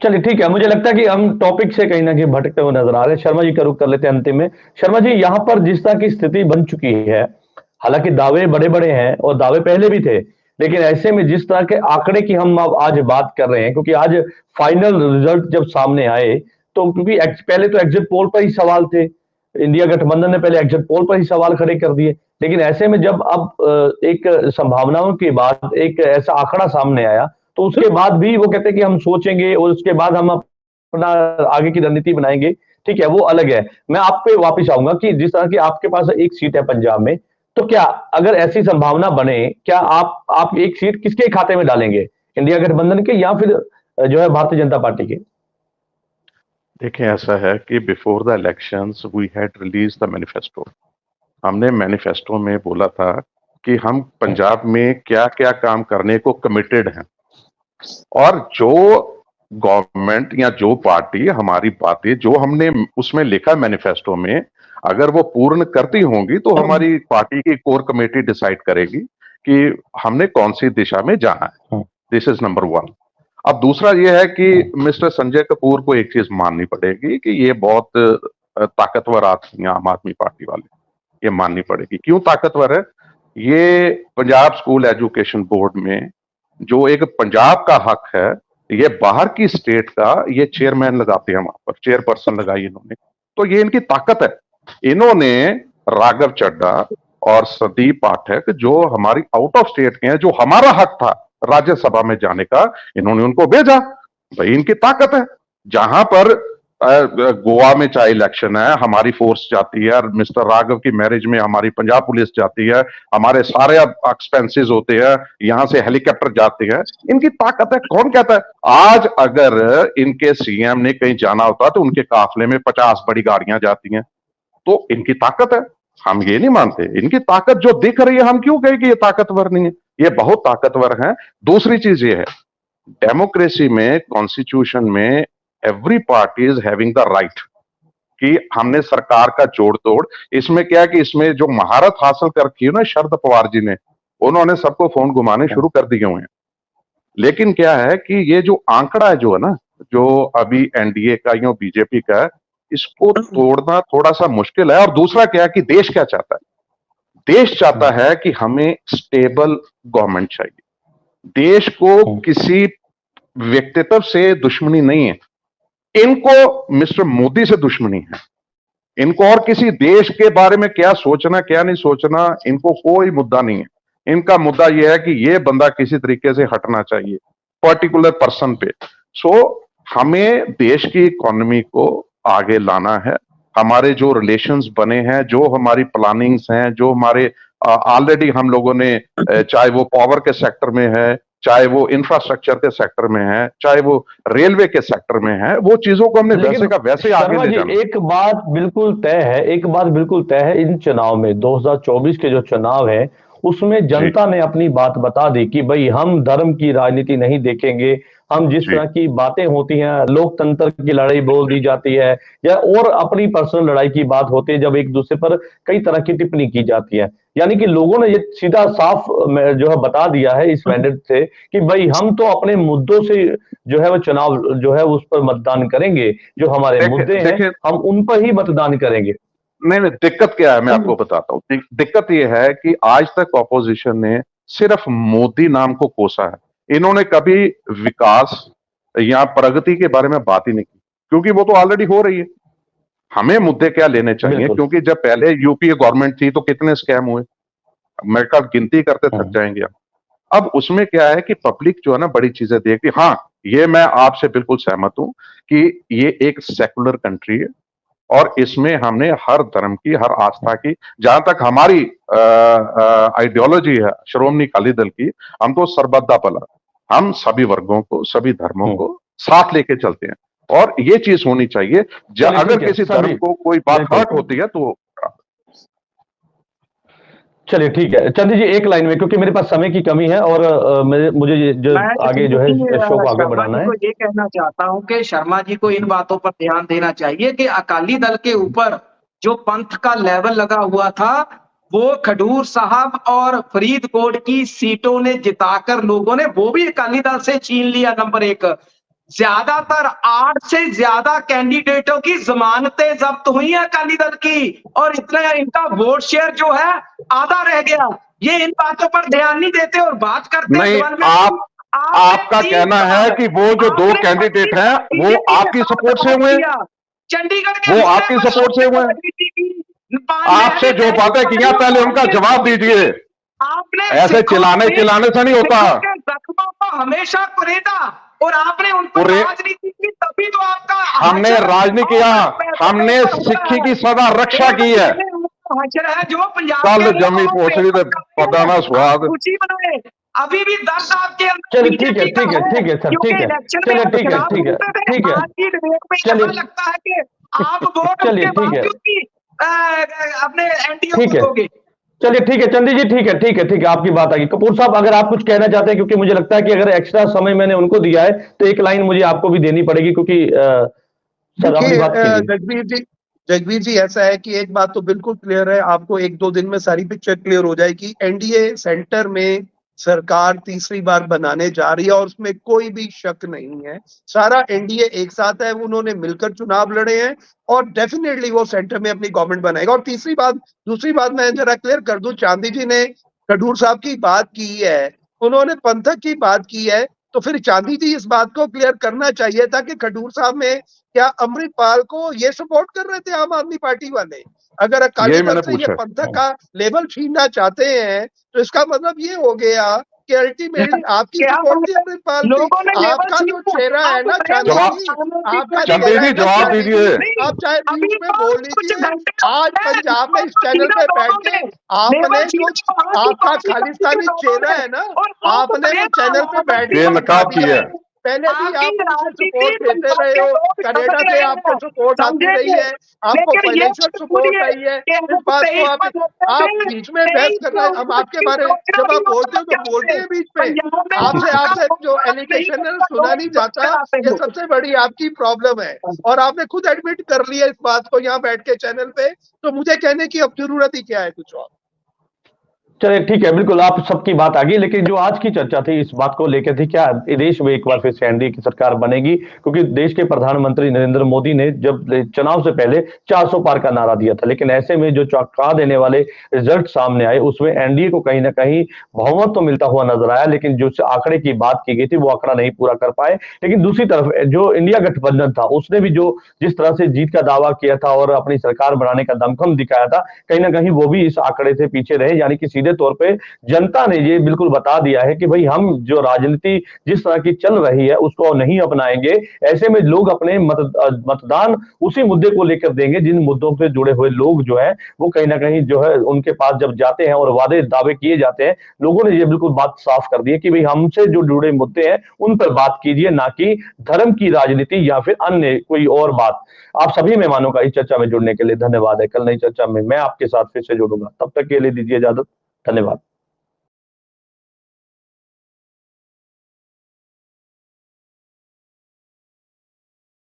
A: चलिए ठीक है, मुझे लगता है कि हम टॉपिक से कहीं ना कहीं भटकते हुए नजर आ रहे हैं। शर्मा जी का रुख कर लेते हैं अंतिम में। शर्मा जी, यहाँ पर जिस तरह की स्थिति बन चुकी है, हालांकि दावे बड़े बड़े हैं और दावे पहले भी थे, लेकिन ऐसे में जिस तरह के आंकड़े की हम अब आज बात कर रहे हैं, क्योंकि आज फाइनल रिजल्ट जब सामने आए, तो क्योंकि पहले तो एग्जिट पोल पर ही सवाल थे, इंडिया गठबंधन ने पहले एग्जिट पोल पर ही सवाल खड़े कर दिए, लेकिन ऐसे में जब अब एक संभावनाओं के बाद एक ऐसा आंकड़ा सामने आया, तो उसके बाद भी वो कहते हैं कि हम सोचेंगे और उसके बाद हम अपना आगे की रणनीति बनाएंगे। ठीक है, वो अलग है। मैं आप पे वापस आऊंगा कि जिस तरह की आपके पास एक सीट है पंजाब में, तो क्या अगर ऐसी संभावना बने, क्या आप एक सीट किसके खाते में डालेंगे, इंडिया गठबंधन के या फिर जो है भारतीय जनता पार्टी के?
D: देखिए, ऐसा है कि before the elections we had release the manifesto. हमने मैनिफेस्टो में बोला था कि हम पंजाब में क्या क्या काम करने को कमिटेड हैं, और जो गवर्नमेंट या जो पार्टी हमारी बातें जो हमने उसमें लिखा मैनिफेस्टो में, अगर वो पूर्ण करती होंगी तो हमारी पार्टी की कोर कमेटी डिसाइड करेगी कि हमने कौन सी दिशा में जाना है। This is number 1। अब दूसरा ये है कि मिस्टर संजय कपूर को एक चीज माननी पड़ेगी कि ये बहुत ताकतवर आदमी है, आम आदमी पार्टी वाले, ये माननी पड़ेगी। क्यों ताकतवर है? ये पंजाब स्कूल एजुकेशन बोर्ड में जो एक पंजाब का हक है, ये बाहर की स्टेट का ये चेयरमैन लगाते हैं, वहां पर चेयरपर्सन लगाई इन्होंने, तो ये इनकी ताकत है। इन्होंने राघव चड्ढा और संदीप पाठक जो हमारी आउट ऑफ स्टेट के हैं, जो हमारा हक था राज्यसभा में जाने का, इन्होंने उनको भेजा। भाई इनकी ताकत है। जहां पर गोवा में चाहे इलेक्शन है, हमारी फोर्स जाती है, मिस्टर राघव की मैरिज में हमारी पंजाब पुलिस जाती है, हमारे सारे एक्सपेंसेस होते हैं, यहां से हेलीकॉप्टर जाते हैं। इनकी ताकत है। कौन कहता है? आज अगर इनके सीएम ने कहीं जाना होता तो उनके काफले में 50 बड़ी गाड़ियां जाती हैं, तो इनकी ताकत है। हम ये नहीं मानते। इनकी ताकत जो दिख रही है, हम क्यों कहें कि ये ताकतवर नहीं है? ये बहुत ताकतवर है। दूसरी चीज ये है, डेमोक्रेसी में, कॉन्स्टिट्यूशन में, every party is having the right कि हमने सरकार का जोड़ तोड़। इसमें क्या है कि इसमें जो महारत हासिल कर रखी है ना शरद पवार जी ने, उन्होंने सबको फोन घुमाने शुरू कर दिए हुए हैं। लेकिन क्या है कि ये जो आंकड़ा है जो है ना, जो अभी एनडीए का या बीजेपी का है, इसको तोड़ना थोड़ा सा मुश्किल है। और दूसरा क्या है कि देश क्या चाहता है? देश चाहता है कि हमें स्टेबल गवर्नमेंट चाहिए। देश को किसी व्यक्तित्व से दुश्मनी नहीं है, इनको मिस्टर मोदी से दुश्मनी है। इनको और किसी देश के बारे में क्या सोचना क्या नहीं सोचना, इनको कोई मुद्दा नहीं है। इनका मुद्दा यह है कि ये बंदा किसी तरीके से हटना चाहिए पर्टिकुलर पर्सन पे। सो हमें देश की इकोनॉमी को आगे लाना है। हमारे जो रिलेशंस बने हैं, जो हमारी प्लानिंग्स हैं, जो हमारे ऑलरेडी हम लोगों ने, चाहे वो पावर के सेक्टर में है, चाहे वो इंफ्रास्ट्रक्चर के सेक्टर में है, चाहे वो रेलवे के सेक्टर में है, वो चीजों को हमने वैसे का वैसे आगे ले जाना।
A: एक बात बिल्कुल तय है, इन चुनाव में 2024 के जो चुनाव है, उसमें जनता ने अपनी बात बता दी कि भाई हम धर्म की राजनीति नहीं देखेंगे, हम जिस
D: जी।
A: तरह की बातें होती हैं, लोकतंत्र की लड़ाई बोल दी जाती है या और अपनी पर्सनल लड़ाई की बात होती है, जब एक दूसरे पर कई तरह की टिप्पणी की जाती है। यानी कि लोगों ने ये सीधा साफ जो है बता दिया है इस मैंडेट से कि भाई हम तो अपने मुद्दों से जो है वो चुनाव जो है उस पर मतदान करेंगे, जो हमारे
D: देखिए
A: मुद्दे हैं
D: देखिए
A: हम उन पर ही मतदान करेंगे।
D: नहीं नहीं, दिक्कत क्या है मैं आपको बताता हूँ। दिक्कत यह है कि आज तक ऑपोजिशन ने सिर्फ मोदी नाम को कोसा है। इन्होंने कभी विकास या प्रगति के बारे में बात ही नहीं की, क्योंकि वो तो ऑलरेडी हो रही है। हमें मुद्दे क्या लेने चाहिए,
A: बिल्कुल।
D: क्योंकि जब पहले यूपीए गवर्नमेंट थी तो कितने स्कैम हुए, मेरे ख्याल गिनती करते थक जाएंगे हम। अब उसमें क्या है कि पब्लिक जो है ना बड़ी चीजें देखती। हाँ, ये मैं आपसे बिल्कुल सहमत हूं कि ये एक सेकुलर कंट्री है और इसमें हमने हर धर्म की, हर आस्था की, जहां तक हमारी आइडियोलॉजी है श्रोमणी अकाली दल की, हम तो सर्वदा भला, हम सभी वर्गों को, सभी धर्मों को साथ लेके चलते हैं और ये चीज होनी चाहिए।
A: चलिए,
D: अगर
A: ठीक है,
D: किसी
A: सभी
D: धर्म को कोई बात
A: बिल्कुल।
D: हर्ट होती है तो
A: चलिए ठीक है चंदी जी, एक लाइन में, क्योंकि मेरे पास समय की कमी है और मुझे जो
C: मैं
A: आगे जो है शो को आगे
C: शर्मा
A: बढ़ाना
C: जी
A: है।
C: को ये कहना चाहता हूं कि शर्मा जी को इन बातों पर ध्यान देना चाहिए कि अकाली दल के ऊपर जो पंथ का लेवल लगा हुआ था वो खडूर साहब और फरीदकोट की सीटों ने जिताकर लोगों ने वो भी अकाली दल से छीन लिया। नंबर एक, ज्यादातर 8 से ज्यादा कैंडिडेटों की जमानतें जब्त हुई हैं अकाली दल की और इतना इनका वोट शेयर जो है आधा रह गया। ये इन बातों पर ध्यान नहीं देते और बात करते
D: नहीं।
C: हैं
D: आपका कहना है कि वो जो 2 कैंडिडेट हैं वो आपकी सपोर्ट से हुए,
C: चंडीगढ़ के
D: वो आपकी सपोर्ट से हुए। आपसे जो बातें की हैं पहले उनका जवाब दीजिए।
C: आपने
D: ऐसे चिल्लाने से नहीं होता।
C: जख्मों को हमेशा कुरेदा और आपने उन पर राजनीति की, तभी तो आपका
D: हमने राजनीति किया, हमने सिक्खी की सदा रक्षा की है।
C: है जो पंजाब
D: कल जमी पोछली तो पता ना स्वाद।
C: खुशी बनाए अभी भी दर्द आपके अंदर।
A: चलिए ठीक है ठीक है ठीक है सर, ठीक है, चलिए ठीक है ठीक है ठीक है,
C: आज की डिबेट में
A: चलिए
C: लगता है कि आप वोट
A: चलिए
C: उसके
A: ठीक है
C: बावजूद भी अपने एनडीए
A: ठीक
C: को
A: है,
C: दोगे।
A: चलिए ठीक है चंदी जी, ठीक है ठीक है ठीक है, आपकी बात आ गई। कपूर साहब अगर आप कुछ कहना चाहते हैं, क्योंकि मुझे लगता है कि अगर एक्स्ट्रा समय मैंने उनको दिया है तो एक लाइन मुझे आपको भी देनी पड़ेगी, क्योंकि सर अपनी बात कीजिए।
B: जगबीर जी ऐसा है कि एक बात तो बिल्कुल क्लियर है, आपको 1-2 दिन में सारी पिक्चर क्लियर हो जाएगी। एनडीए सेंटर में सरकार तीसरी बार बनाने जा रही है और उसमें कोई भी शक नहीं है। सारा एनडीए एक साथ है, उन्होंने मिलकर चुनाव लड़े हैं और डेफिनेटली वो सेंटर में अपनी गवर्नमेंट बनाएगा। और दूसरी बात मैं जरा क्लियर कर दूं, चांदी जी ने खडूर साहब की बात की है, उन्होंने पंथक की बात की है, तो फिर चांदी जी इस बात को क्लियर करना चाहिए था कि खडूर साहब में क्या अमृतपाल को ये सपोर्ट कर रहे थे आम आदमी पार्टी वाले? अगर अकाली दल से ये पंथक का लेवल छीनना चाहते हैं तो इसका मतलब ये हो गया कि अल्टीमेटली आपकी सपोर्ट थी अमृतपाल की। आपका जो चेहरा है ना चांदी जी, आपका
D: जवाब दीजिए।
B: आप चाहे बीच में बोल लीजिए। आज पंजाब में इस चैनल पे बैठ के आपने जो आपका खालिस्तानी चेहरा है ना, आपने वो चैनल पे बैठ के
D: नकाब किया है।
B: पहले भी आप सपोर्ट देते रहे हो, कनाडा से आपको सपोर्ट आती रही है, आपको फाइनेंशियल सपोर्ट आई है। इस बात को आप बीच में बहस करना, हम आपके बारे में जब आप बोलते हो तो बोलते हैं बीच में। आपसे जो एलिगेशन है सुना नहीं जाता, ये सबसे बड़ी आपकी प्रॉब्लम है और आपने खुद एडमिट कर लिया इस बात को यहाँ बैठ के चैनल पे, तो मुझे कहने की अब जरूरत ही क्या है कुछ और।
A: चलिए ठीक है, बिल्कुल आप सबकी बात आ गई, लेकिन जो आज की चर्चा थी इस बात को लेकर थी, क्या देश में एक बार फिर से एनडीए की सरकार बनेगी? क्योंकि देश के प्रधानमंत्री नरेंद्र मोदी ने जब चुनाव से पहले 400 पार का नारा दिया था, लेकिन ऐसे में जो चौंका देने वाले रिजल्ट सामने आए उसमें एनडीए को कहीं ना कहीं बहुमत तो मिलता हुआ नजर आया, लेकिन जो आंकड़े की बात की गई थी वो आंकड़ा नहीं पूरा कर पाए। लेकिन दूसरी तरफ जो इंडिया गठबंधन था उसने भी जो जिस तरह से जीत का दावा किया था और अपनी सरकार बनाने का दमखम दिखाया था, कहीं ना कहीं वो भी इस आंकड़े से पीछे रहे। यानी कि सीधे तौर पे जनता ने ये बिल्कुल बता दिया है कि भाई हम जो राजनीति जिस तरह की चल रही है उसको नहीं अपनाएंगे। ऐसे में लोग अपने मतदान उसी मुद्दे को लेकर देंगे जिन मुद्दों से जुड़े हुए लोग जो है वो कहीं ना कहीं जो है उनके पास जब जाते हैं और वादे दावे किए जाते हैं, लोगों ने ये बिल्कुल बात साफ कर दी है कि भाई हमसे जो जुड़े मुद्दे हैं उन पर बात कीजिए, ना कि धर्म की राजनीति या फिर अन्य कोई और बात। आप सभी मेहमानों का इस चर्चा में जुड़ने के लिए धन्यवाद है। कल नई चर्चा में मैं आपके साथ फिर से जुड़ूंगा, तब तक के लिए दीजिए इजाजत। धन्यवाद।